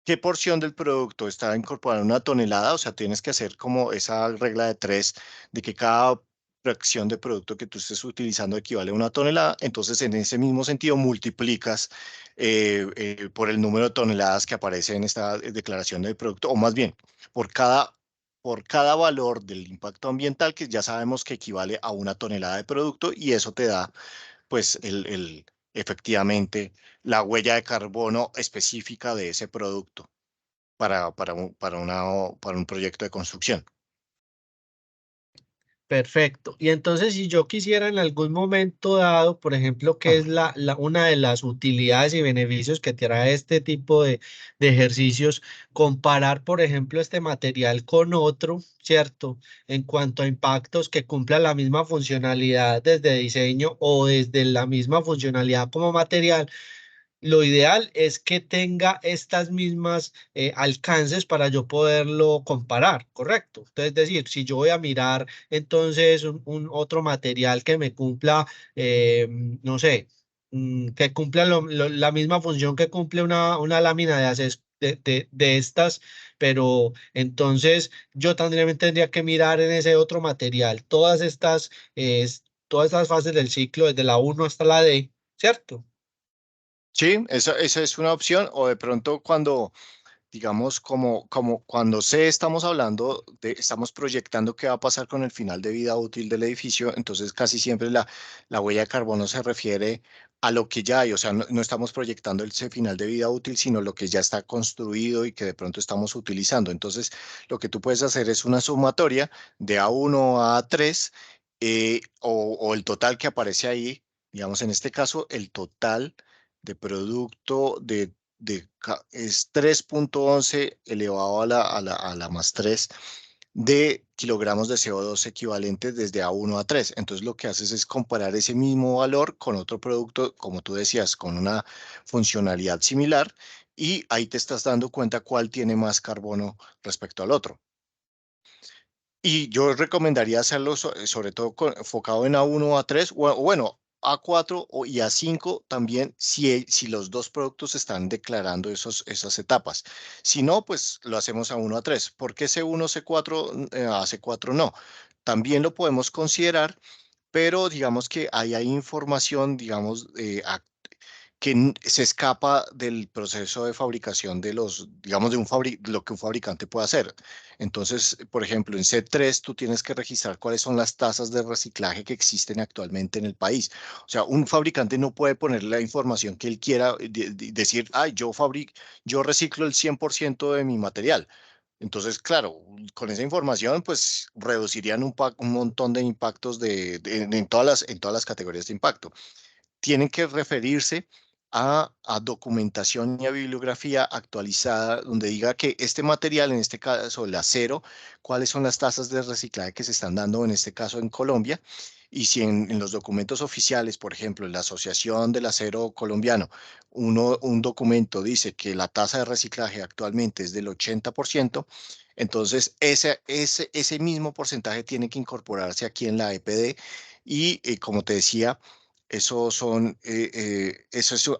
qué porción del producto está incorporada en una tonelada, o sea, tienes que hacer como esa regla de tres, de que cada fracción de producto que tú estés utilizando equivale a una tonelada, entonces en ese mismo sentido multiplicas por el número de toneladas que aparece en esta declaración del producto, o más bien, por por cada valor del impacto ambiental, que ya sabemos que equivale a una tonelada de producto, y eso te da pues efectivamente la huella de carbono específica de ese producto para un proyecto de construcción. perfecto. Y entonces, si yo quisiera en algún momento dado, por ejemplo, que es una de las utilidades y beneficios que trae este tipo de ejercicios, comparar, por ejemplo, este material con otro, ¿cierto? En cuanto a impactos que cumplan la misma funcionalidad desde diseño o desde la misma funcionalidad como material. Lo ideal es que tenga estas mismas alcances para yo poderlo comparar, ¿correcto? Entonces, es decir, si yo voy a mirar entonces un otro material que me cumpla, no sé, que cumpla la misma función que cumple una lámina de acceso de estas, pero entonces yo también tendría que mirar en ese otro material todas estas fases del ciclo, desde la uno hasta la D, ¿cierto? Sí, esa es una opción, o de pronto cuando, digamos, como cuando estamos hablando estamos proyectando qué va a pasar con el final de vida útil del edificio, entonces casi siempre la huella de carbono se refiere a lo que ya hay, o sea, no estamos proyectando ese final de vida útil, sino lo que ya está construido y que de pronto estamos utilizando. Entonces, lo que tú puedes hacer es una sumatoria de A1 a A3 o el total que aparece ahí, digamos, en este caso, el total de producto es 3.11 elevado a la más 3 de kilogramos de CO2 equivalentes desde A1 a 3. Entonces lo que haces es comparar ese mismo valor con otro producto, como tú decías, con una funcionalidad similar y ahí te estás dando cuenta cuál tiene más carbono respecto al otro. Y yo recomendaría hacerlo sobre todo enfocado en A1 a 3 o bueno, A4 y A5 también si los dos productos están declarando esas etapas. Si no, pues lo hacemos A1 a 3. ¿Por qué C1, C4, a C4 no? También lo podemos considerar, pero digamos que ahí hay información, digamos, que se escapa del proceso de fabricación de digamos, lo que un fabricante puede hacer. Entonces, por ejemplo, en C3 tú tienes que registrar cuáles son las tasas de reciclaje que existen actualmente en el país. O sea, un fabricante no puede poner la información que él quiera, decir, ay, yo reciclo el 100% de mi material. Entonces, claro, con esa información, pues reducirían un montón de impactos en todas las categorías de impacto. Tienen que referirse a documentación y a bibliografía actualizada donde diga que este material, en este caso el acero, cuáles son las tasas de reciclaje que se están dando en este caso en Colombia. Y si en los documentos oficiales, por ejemplo, en la Asociación del Acero Colombiano, un documento dice que la tasa de reciclaje actualmente es del 80%, entonces ese mismo porcentaje tiene que incorporarse aquí en la EPD y, como te decía,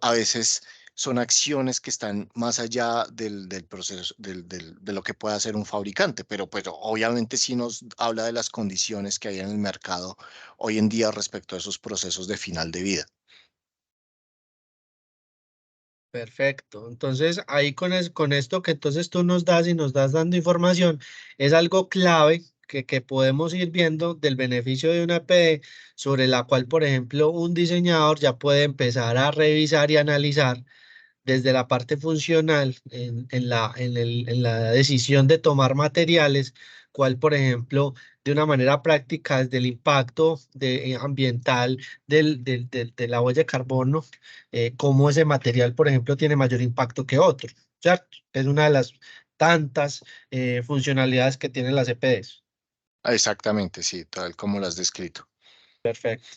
a veces son acciones que están más allá del proceso, de lo que puede hacer un fabricante, pero obviamente sí nos habla de las condiciones que hay en el mercado hoy en día respecto a esos procesos de final de vida. Perfecto. Entonces, ahí con esto que entonces tú nos das y nos das dando información, es algo clave que podemos ir viendo del beneficio de una EPD, sobre la cual, por ejemplo, un diseñador ya puede empezar a revisar y analizar desde la parte funcional en la decisión de tomar materiales, cuál, por ejemplo, de una manera práctica, desde el impacto ambiental de la huella de carbono, cómo ese material, por ejemplo, tiene mayor impacto que otro. ¿cierto? Es una de las tantas funcionalidades que tienen las EPDs. Exactamente, sí, tal como lo has descrito. Perfecto.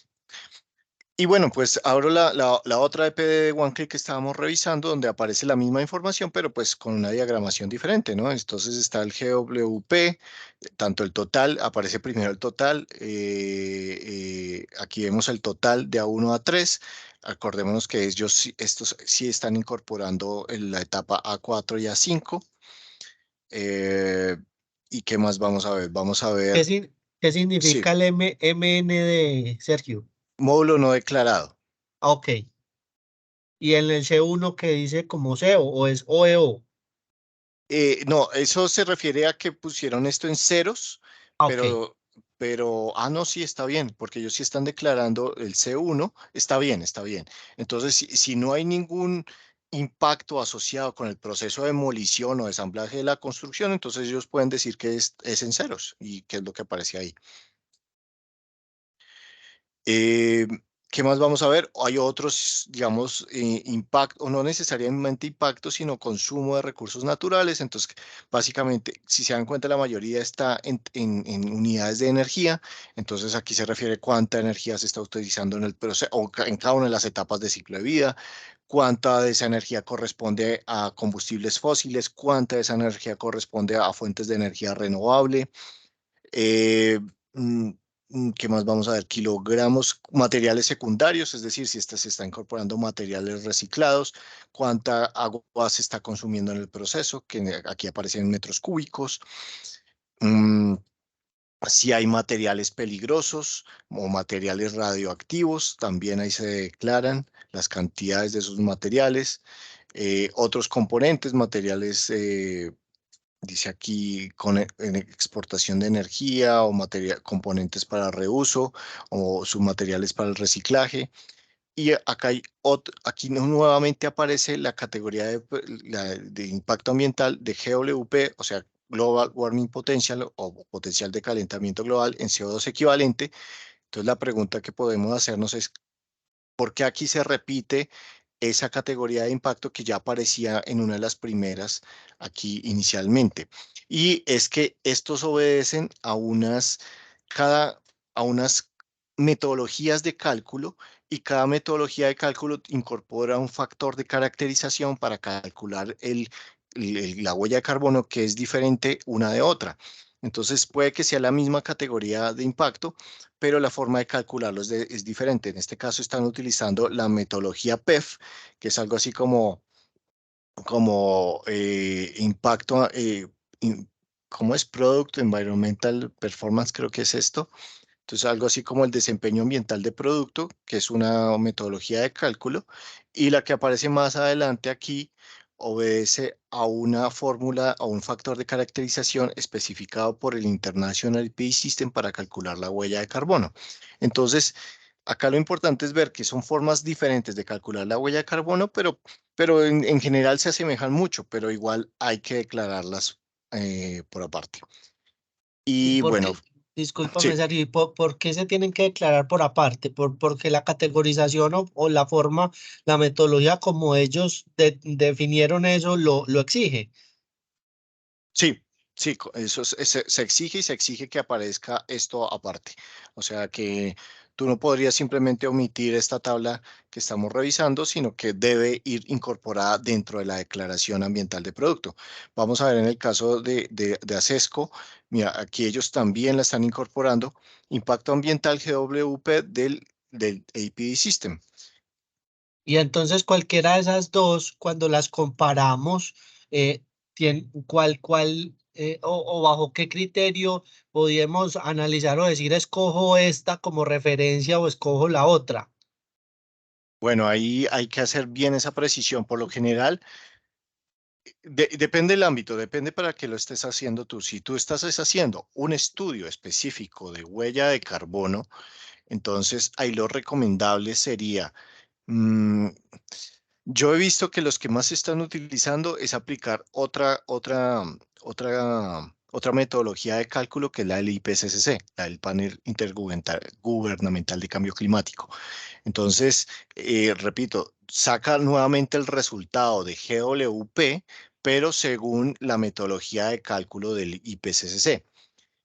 Y bueno, pues abro la otra EPD de OneClick que estábamos revisando, donde aparece la misma información, pero pues con una diagramación diferente, ¿no? Entonces está el GWP, tanto el total, aparece primero el total, aquí vemos el total de A1 a 3. Acordémonos que estos sí están incorporando en la etapa A4 y A5. Eh, ¿Y qué más vamos a ver? Vamos a ¿Qué, ver, qué sí, significa el MN de Sergio? módulo no declarado. Ah, ok. Y en el C1 que dice como SEO o es OEO. No, eso se refiere a que pusieron esto en ceros, Ah, ok. no, sí está bien, porque ellos sí están declarando el C1, está bien, está bien. Entonces, si no hay ningún impacto asociado con el proceso de demolición o desamblaje de la construcción, entonces ellos pueden decir que es en ceros y que es lo que aparece ahí. Eh, ¿Qué más vamos a ver? Hay otros, digamos, impacto, o no necesariamente impacto, sino consumo de recursos naturales. Entonces, básicamente, si se dan cuenta, la mayoría está en unidades de energía. Entonces, aquí se refiere cuánta energía se está utilizando en el proceso, o en cada una de las etapas de ciclo de vida, cuánta de esa energía corresponde a combustibles fósiles, cuánta de esa energía corresponde a fuentes de energía renovable. Eh, mm, ¿Qué más vamos a ver? Kilogramos, materiales secundarios, es decir, si se está incorporando materiales reciclados, cuánta agua se está consumiendo en el proceso, que aquí aparecen en metros cúbicos. Mm, si hay materiales peligrosos o materiales radioactivos, también ahí se declaran las cantidades de esos materiales. Otros componentes, materiales dice aquí en exportación de energía o componentes para reuso o submateriales para el reciclaje. Y acá aquí nuevamente aparece la categoría de impacto ambiental de GWP, o sea, Global Warming Potential o potencial de calentamiento global en CO2 equivalente. Entonces la pregunta que podemos hacernos es, ¿por qué aquí se repite esa categoría de impacto que ya aparecía en una de las primeras aquí inicialmente? Y es que estos obedecen cada, a unas metodologías de cálculo, y cada metodología de cálculo incorpora un factor de caracterización para calcular la huella de carbono, que es diferente una de otra. Entonces puede que sea la misma categoría de impacto, pero la forma de calcularlo es diferente. En este caso están utilizando la metodología PEF, que es algo así como impacto, ¿cómo es? Product Environmental Performance, creo que es esto. Entonces, algo así como el desempeño ambiental de producto, que es una metodología de cálculo, y la que aparece más adelante aquí obedece a una fórmula o un factor de caracterización especificado por el International PE System para calcular la huella de carbono. Entonces, acá lo importante es ver que son formas diferentes de calcular la huella de carbono, pero en general se asemejan mucho, pero igual hay que declararlas por aparte. ¿Y Y por bueno, qué? Discúlpame, sí. Sergio, ¿y por qué se tienen que declarar por aparte? Porque la categorización o la forma, la metodología como ellos definieron eso lo exige. Sí, sí, eso se exige, y se exige que aparezca esto aparte. O sea que tú no podrías simplemente omitir esta tabla que estamos revisando, sino que debe ir incorporada dentro de la declaración ambiental de producto. Vamos a ver en el caso de Acesco, mira, aquí ellos también la están incorporando, impacto ambiental GWP del APD System. Y entonces cualquiera de esas dos, cuando las comparamos, o bajo qué criterio podríamos analizar o decir escojo esta como referencia o escojo la otra. Bueno, ahí hay que hacer bien esa precisión. Por lo general, depende del ámbito, depende para qué lo estés haciendo tú. Si tú estás haciendo un estudio específico de huella de carbono, entonces ahí lo recomendable sería, mm, yo he visto que los que más se están utilizando es aplicar otra metodología de cálculo, que es la del IPCC, la del Panel Intergubernamental de Cambio Climático. Entonces, repito, saca nuevamente el resultado de GWP pero según la metodología de cálculo del IPCC,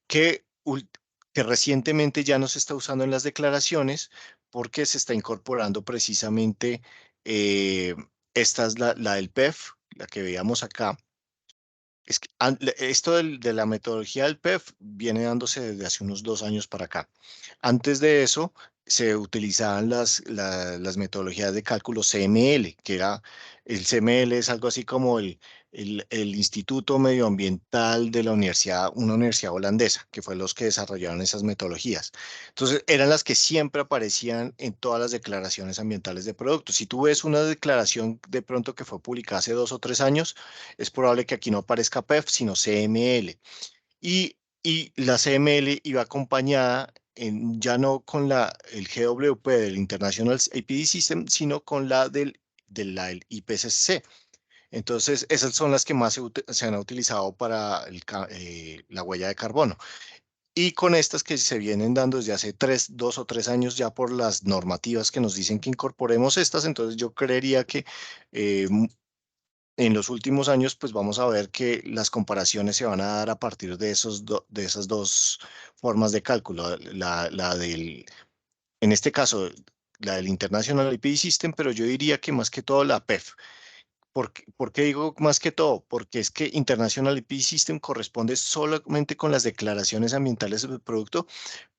que, que recientemente ya no se está usando en las declaraciones porque se está incorporando precisamente, esta es la del PEF, la que veíamos acá. Es que esto de la metodología del PEF viene dándose desde hace unos 2 años para acá. Antes de eso, se utilizaban las metodologías de cálculo CML, que era, el CML es algo así como el Instituto Medioambiental de la universidad, una universidad holandesa, que fue los que desarrollaron esas metodologías. Entonces, eran las que siempre aparecían en todas las declaraciones ambientales de productos. Si tú ves una declaración de pronto que fue publicada hace 2 o 3 años, es probable que aquí no aparezca PEF, sino CML. Y la CML iba acompañada ya no con el GWP del International APD System, sino con del IPCC. Entonces, esas son las que más se han utilizado para la huella de carbono. Y con estas que se vienen dando desde hace 2 o 3 años ya por las normativas que nos dicen que incorporemos estas, entonces yo creería que eh, en los últimos años, pues vamos a ver que las comparaciones se van a dar a partir de de esas dos formas de cálculo, en este caso, la del International IPD System, pero yo diría que más que todo la PEF. ¿Por qué digo más que todo? Porque es que International IPD System corresponde solamente con las declaraciones ambientales del producto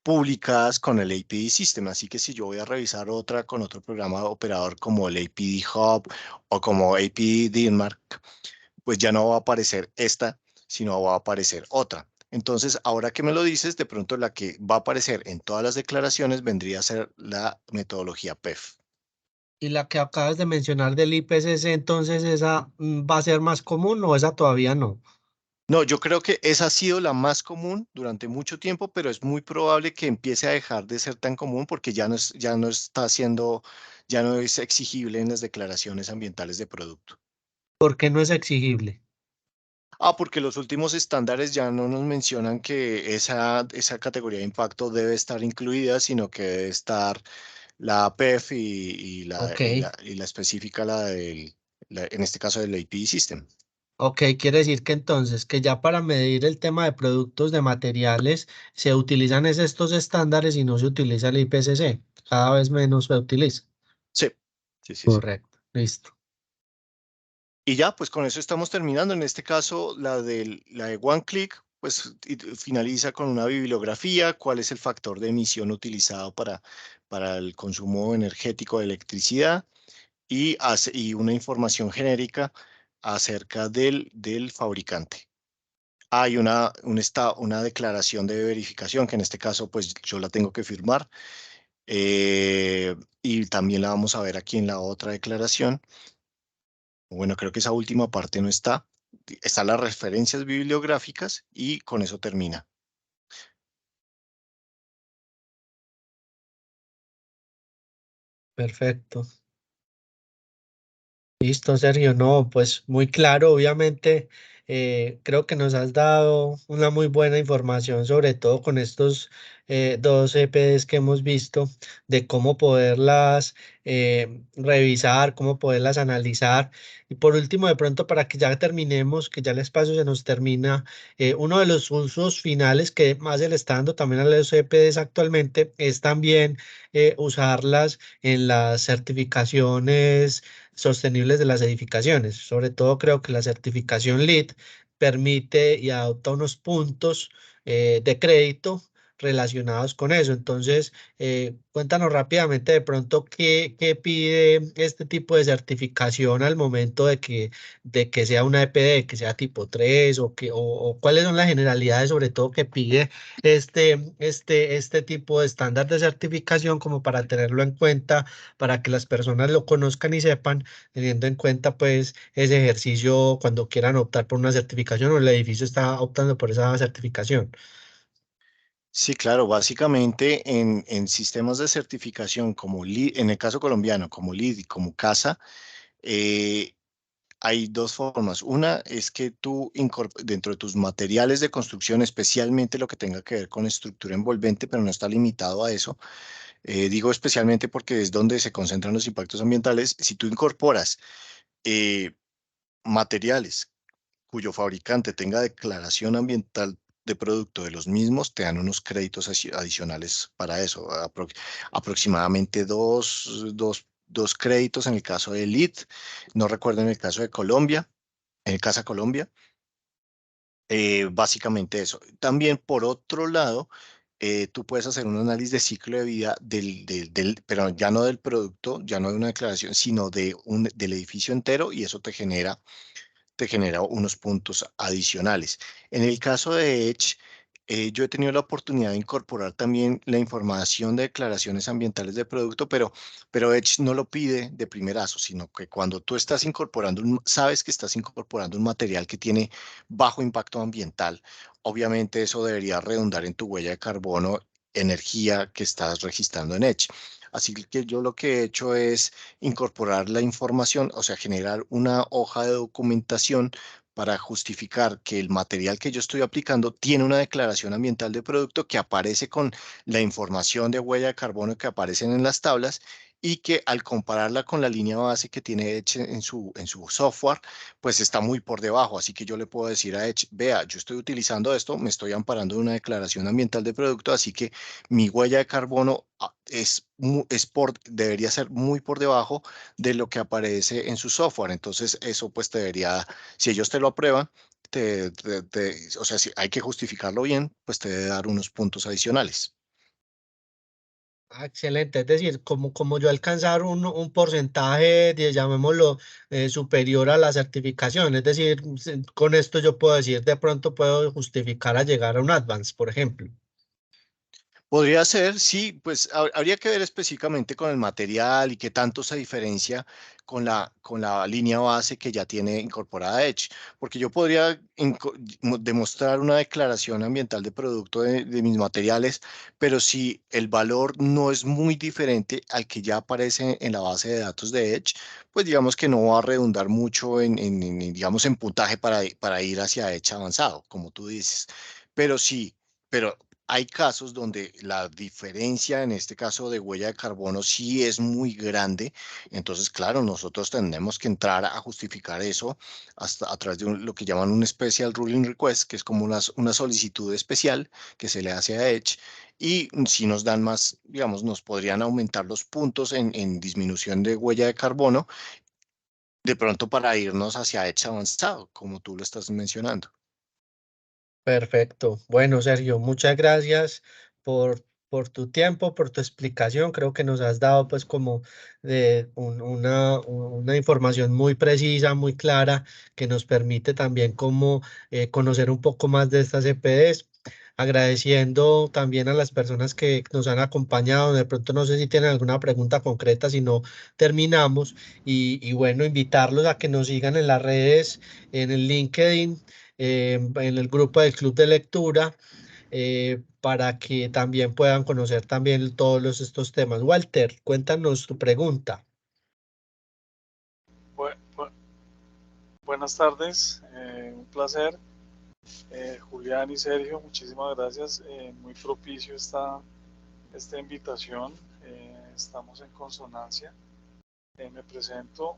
publicadas con el APD System. Así que si yo voy a revisar otra con otro programa operador como el APD Hub o como APD Denmark, pues ya no va a aparecer esta, sino va a aparecer otra. Entonces, ahora que me lo dices, de pronto la que va a aparecer en todas las declaraciones vendría a ser la metodología PEF. Y la que acabas de mencionar del IPCC, entonces esa va a ser más común o esa todavía no. No, yo creo que esa ha sido la más común durante mucho tiempo, pero es muy probable que empiece a dejar de ser tan común porque ya no está siendo, ya no es exigible en las declaraciones ambientales de producto. ¿Por qué no es exigible? Porque los últimos estándares ya no nos mencionan que esa categoría de impacto debe estar incluida, sino que debe estar la PEF Ok, y la específica, en este caso del API System. ok, quiere decir que entonces que ya para medir el tema de productos de materiales se utilizan estos estándares y no se utiliza el IPCC. Cada vez menos se utiliza. Sí, sí, sí, sí. Correcto, listo. Y ya, pues con eso estamos terminando. En este caso, la de One Click, pues finaliza con una bibliografía, cuál es el factor de emisión utilizado para el consumo energético de electricidad y una información genérica acerca del fabricante. Hay una declaración de verificación que en este caso pues yo la tengo que firmar, y también la vamos a ver aquí en la otra declaración. Bueno, creo que esa última parte no está. Están las referencias bibliográficas y con eso termina. Perfecto. Listo, Sergio. No, pues muy claro, obviamente. Creo que nos has dado una muy buena información, sobre todo con estos dos EPs que hemos visto, de cómo poderlas revisar, cómo poderlas analizar. Y por último, de pronto, para que ya terminemos, que ya el espacio se nos termina, uno de los usos finales que más se le está dando también a los EPs actualmente es también usarlas en las certificaciones sostenibles de las edificaciones. Sobre todo creo que la certificación LEED permite y adopta unos puntos de crédito relacionados con eso. Entonces, cuéntanos rápidamente de pronto qué pide este tipo de certificación al momento de que sea una EPD, que sea tipo 3 o cuáles son las generalidades sobre todo que pide este tipo de estándar de certificación como para tenerlo en cuenta, para que las personas lo conozcan y sepan, teniendo en cuenta pues ese ejercicio cuando quieran optar por una certificación o el edificio está optando por esa certificación. Sí, claro, básicamente en sistemas de certificación como LEED, en el caso colombiano, como LEED y como CASA, eh, hay dos formas. Una es que tú dentro de tus materiales de construcción, especialmente lo que tenga que ver con estructura envolvente, pero no está limitado a eso. Digo especialmente porque es donde se concentran los impactos ambientales. Si tú incorporas eh, materiales cuyo fabricante tenga declaración ambiental de producto de los mismos, te dan unos créditos adicionales para eso, aproximadamente dos créditos en el caso de Elite, no recuerdo en el caso de Colombia, en el Casa Colombia. Básicamente eso. También, por otro lado, tú puedes hacer un análisis de ciclo de vida pero ya no del producto, ya no de una declaración, sino del edificio entero, y eso te genera unos puntos adicionales. En el caso de Edge, yo he tenido la oportunidad de incorporar también la información de declaraciones ambientales de producto, pero Edge no lo pide de primerazo, sino que cuando tú estás incorporando, sabes que estás incorporando un material que tiene bajo impacto ambiental, obviamente eso debería redundar en tu huella de carbono, energía que estás registrando en Edge. Así que yo lo que he hecho es incorporar la información, o sea, generar una hoja de documentación para justificar que el material que yo estoy aplicando tiene una declaración ambiental de producto que aparece con la información de huella de carbono que aparecen en las tablas, y que al compararla con la línea base que tiene Edge en su software, pues está muy por debajo. Así que yo le puedo decir a Edge, vea, yo estoy utilizando esto, me estoy amparando de una declaración ambiental de producto, así que mi huella de carbono debería ser muy por debajo de lo que aparece en su software. Entonces, eso pues te debería, si ellos te lo aprueban, o sea, si hay que justificarlo bien, pues te debe dar unos puntos adicionales. Ah, excelente, es decir, como yo alcanzar un porcentaje, llamémoslo, superior a la certificación, es decir, con esto yo puedo decir, de pronto puedo justificar a llegar a un Advance, por ejemplo. Podría ser, sí, pues habría que ver específicamente con el material y qué tanto se diferencia con la línea base que ya tiene incorporada Edge, porque yo podría demostrar una declaración ambiental de producto de mis materiales, pero si el valor no es muy diferente al que ya aparece en la base de datos de Edge, pues digamos que no va a redundar mucho digamos, en puntaje para ir hacia Edge avanzado, como tú dices. Pero sí, pero hay casos donde la diferencia, en este caso de huella de carbono, sí es muy grande. Entonces, claro, nosotros tenemos que entrar a justificar eso hasta a través de lo que llaman un Special Ruling Request, que es como una solicitud especial que se le hace a Edge. Y si nos dan más, digamos, nos podrían aumentar los puntos en disminución de huella de carbono, de pronto para irnos hacia Edge avanzado, como tú lo estás mencionando. Perfecto. Bueno, Sergio, muchas gracias por tu tiempo, por tu explicación. Creo que nos has dado pues como una información muy precisa, muy clara, que nos permite también como conocer un poco más de estas EPDs. Agradeciendo también a las personas que nos han acompañado. De pronto no sé si tienen alguna pregunta concreta, si no terminamos. Y bueno, invitarlos a que nos sigan en las redes, en el LinkedIn, en el grupo del Club de Lectura, para que también puedan conocer también estos temas. Walter, cuéntanos tu pregunta. Bu- bu- Buenas tardes, un placer. Julián y Sergio, muchísimas gracias. Muy propicio esta invitación. Estamos en consonancia. Me presento.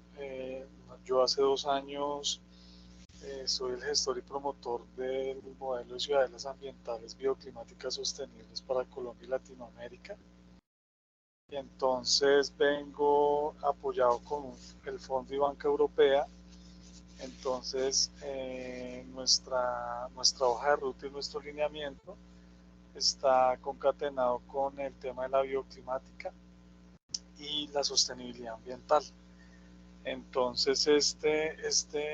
Yo hace 2 años soy el gestor y promotor del modelo de ciudades ambientales bioclimáticas sostenibles para Colombia y Latinoamérica. Y entonces vengo apoyado con el Fondo y Banca Europea. Entonces, nuestra hoja de ruta y nuestro lineamiento está concatenado con el tema de la bioclimática y la sostenibilidad ambiental. Entonces, este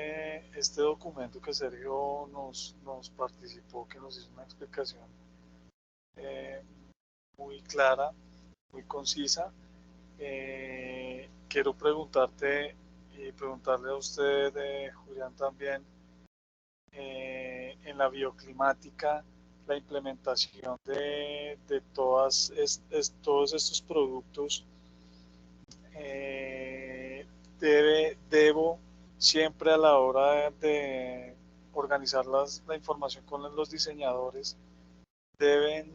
documento que Sergio nos participó, que nos hizo una explicación eh, muy clara, muy concisa, quiero preguntarte y preguntarle a usted, Julián, también, en la bioclimática, la implementación de todos estos productos, eh, debo siempre a la hora de organizar la información con los diseñadores, deben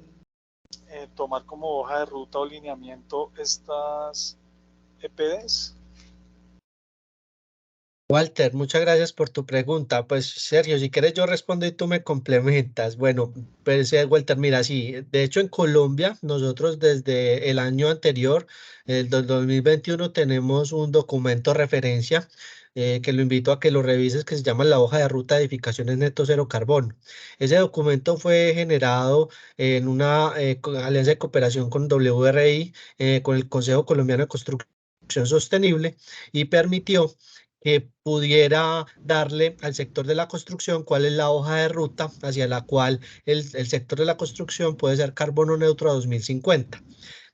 tomar como hoja de ruta o lineamiento estas EPDs. Walter, muchas gracias por tu pregunta. Pues Sergio, si quieres yo respondo y tú me complementas. Bueno, pues Walter, mira, sí, de hecho en Colombia nosotros desde el año anterior, el del 2021, tenemos un documento referencia que lo invito a que lo revises, que se llama la hoja de ruta de edificaciones neto cero carbono. Ese documento fue generado en una alianza de cooperación con WRI, con el Consejo Colombiano de Construcción Sostenible, y permitió que pudiera darle al sector de la construcción cuál es la hoja de ruta hacia la cual el sector de la construcción puede ser carbono neutro a 2050.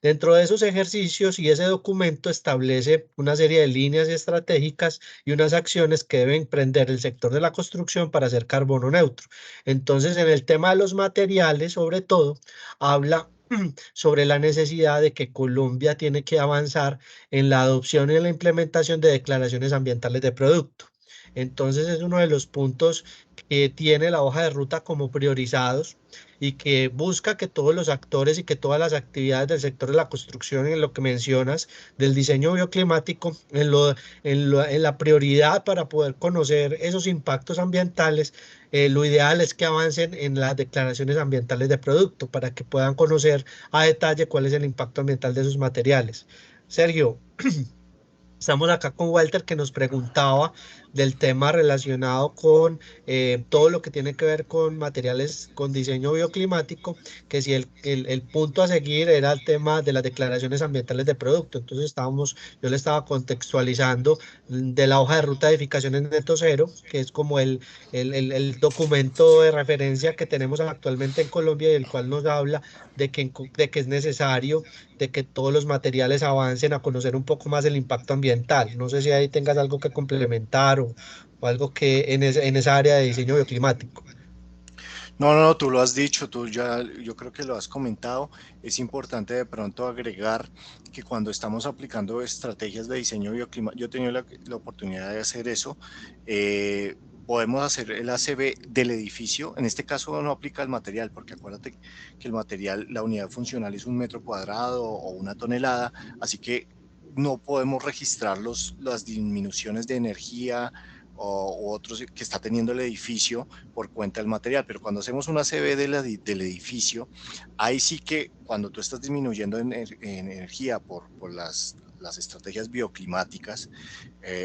Dentro de esos ejercicios y ese documento establece una serie de líneas estratégicas y unas acciones que debe emprender el sector de la construcción para ser carbono neutro. Entonces, en el tema de los materiales, sobre todo, habla sobre la necesidad de que Colombia tiene que avanzar en la adopción y en la implementación de declaraciones ambientales de producto. Entonces, es uno de los puntos que tiene la hoja de ruta como priorizados y que busca que todos los actores y que todas las actividades del sector de la construcción, en lo que mencionas, del diseño bioclimático, en la prioridad para poder conocer esos impactos ambientales, lo ideal es que avancen en las declaraciones ambientales de producto para que puedan conocer a detalle cuál es el impacto ambiental de sus materiales. Sergio, estamos acá con Walter que nos preguntaba del tema relacionado con todo lo que tiene que ver con materiales con diseño bioclimático, que si el punto a seguir era el tema de las declaraciones ambientales de producto. Entonces yo le estaba contextualizando de la hoja de ruta de edificaciones neto cero, que es como el documento de referencia que tenemos actualmente en Colombia y el cual nos habla de que es necesario de que todos los materiales avancen a conocer un poco más el impacto ambiental. No sé si ahí tengas algo que complementar o algo que en esa área de diseño bioclimático. No, no, no, tú lo has dicho, tú ya, yo creo que lo has comentado. Es importante de pronto agregar que cuando estamos aplicando estrategias de diseño bioclimático, yo he tenido la oportunidad de hacer eso, podemos hacer el ACB del edificio. En este caso no aplica el material, porque acuérdate que el material, la unidad funcional es 1 metro cuadrado o 1 tonelada, así que no podemos registrar las disminuciones de energía o otros que está teniendo el edificio por cuenta del material, pero cuando hacemos una ACV del edificio, ahí sí que cuando tú estás disminuyendo en energía por las estrategias bioclimáticas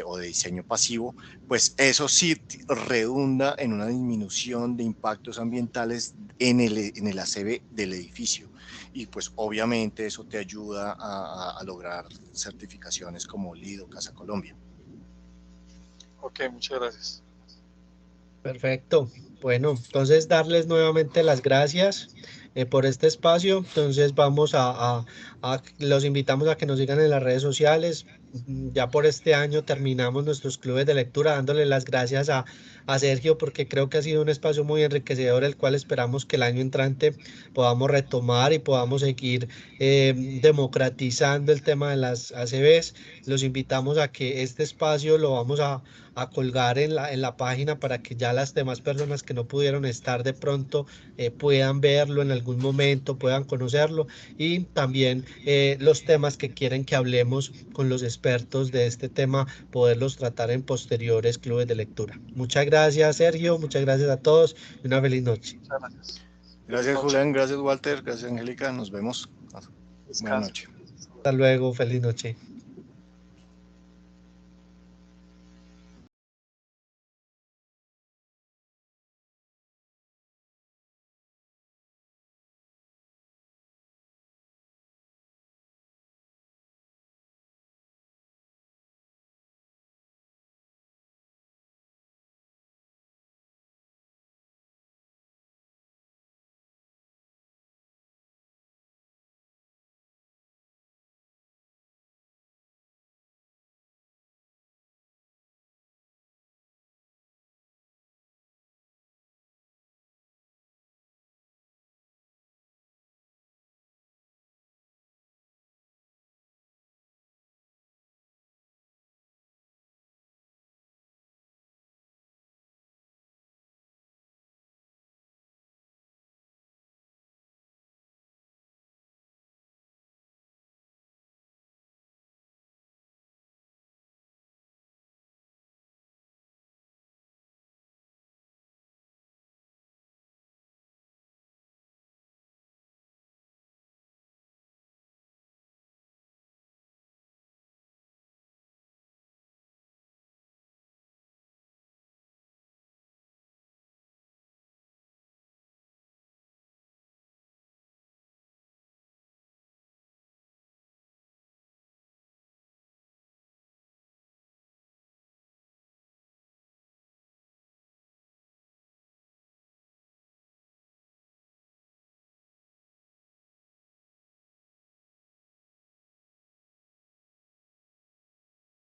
o de diseño pasivo, pues eso sí redunda en una disminución de impactos ambientales en el ACV del edificio. Y pues obviamente eso te ayuda a lograr certificaciones como LEED o Casa Colombia. Ok, muchas gracias. Perfecto. Bueno, entonces darles nuevamente las gracias por este espacio. Entonces vamos los invitamos a que nos sigan en las redes sociales. Ya por este año terminamos nuestros clubes de lectura, dándole las gracias a Sergio porque creo que ha sido un espacio muy enriquecedor, el cual esperamos que el año entrante podamos retomar y podamos seguir democratizando el tema de las ACVs. Los invitamos a que este espacio lo vamos a colgar en la página para que ya las demás personas que no pudieron estar de pronto puedan verlo en algún momento, puedan conocerlo y también los temas que quieren que hablemos con los expertos de este tema, poderlos tratar en posteriores clubes de lectura. Muchas gracias, Sergio, muchas gracias a todos y una feliz noche. Muchas gracias. Gracias, Julián, gracias, Walter, gracias, Angélica, nos vemos. Buenas Descansen. noches. Hasta luego, feliz noche.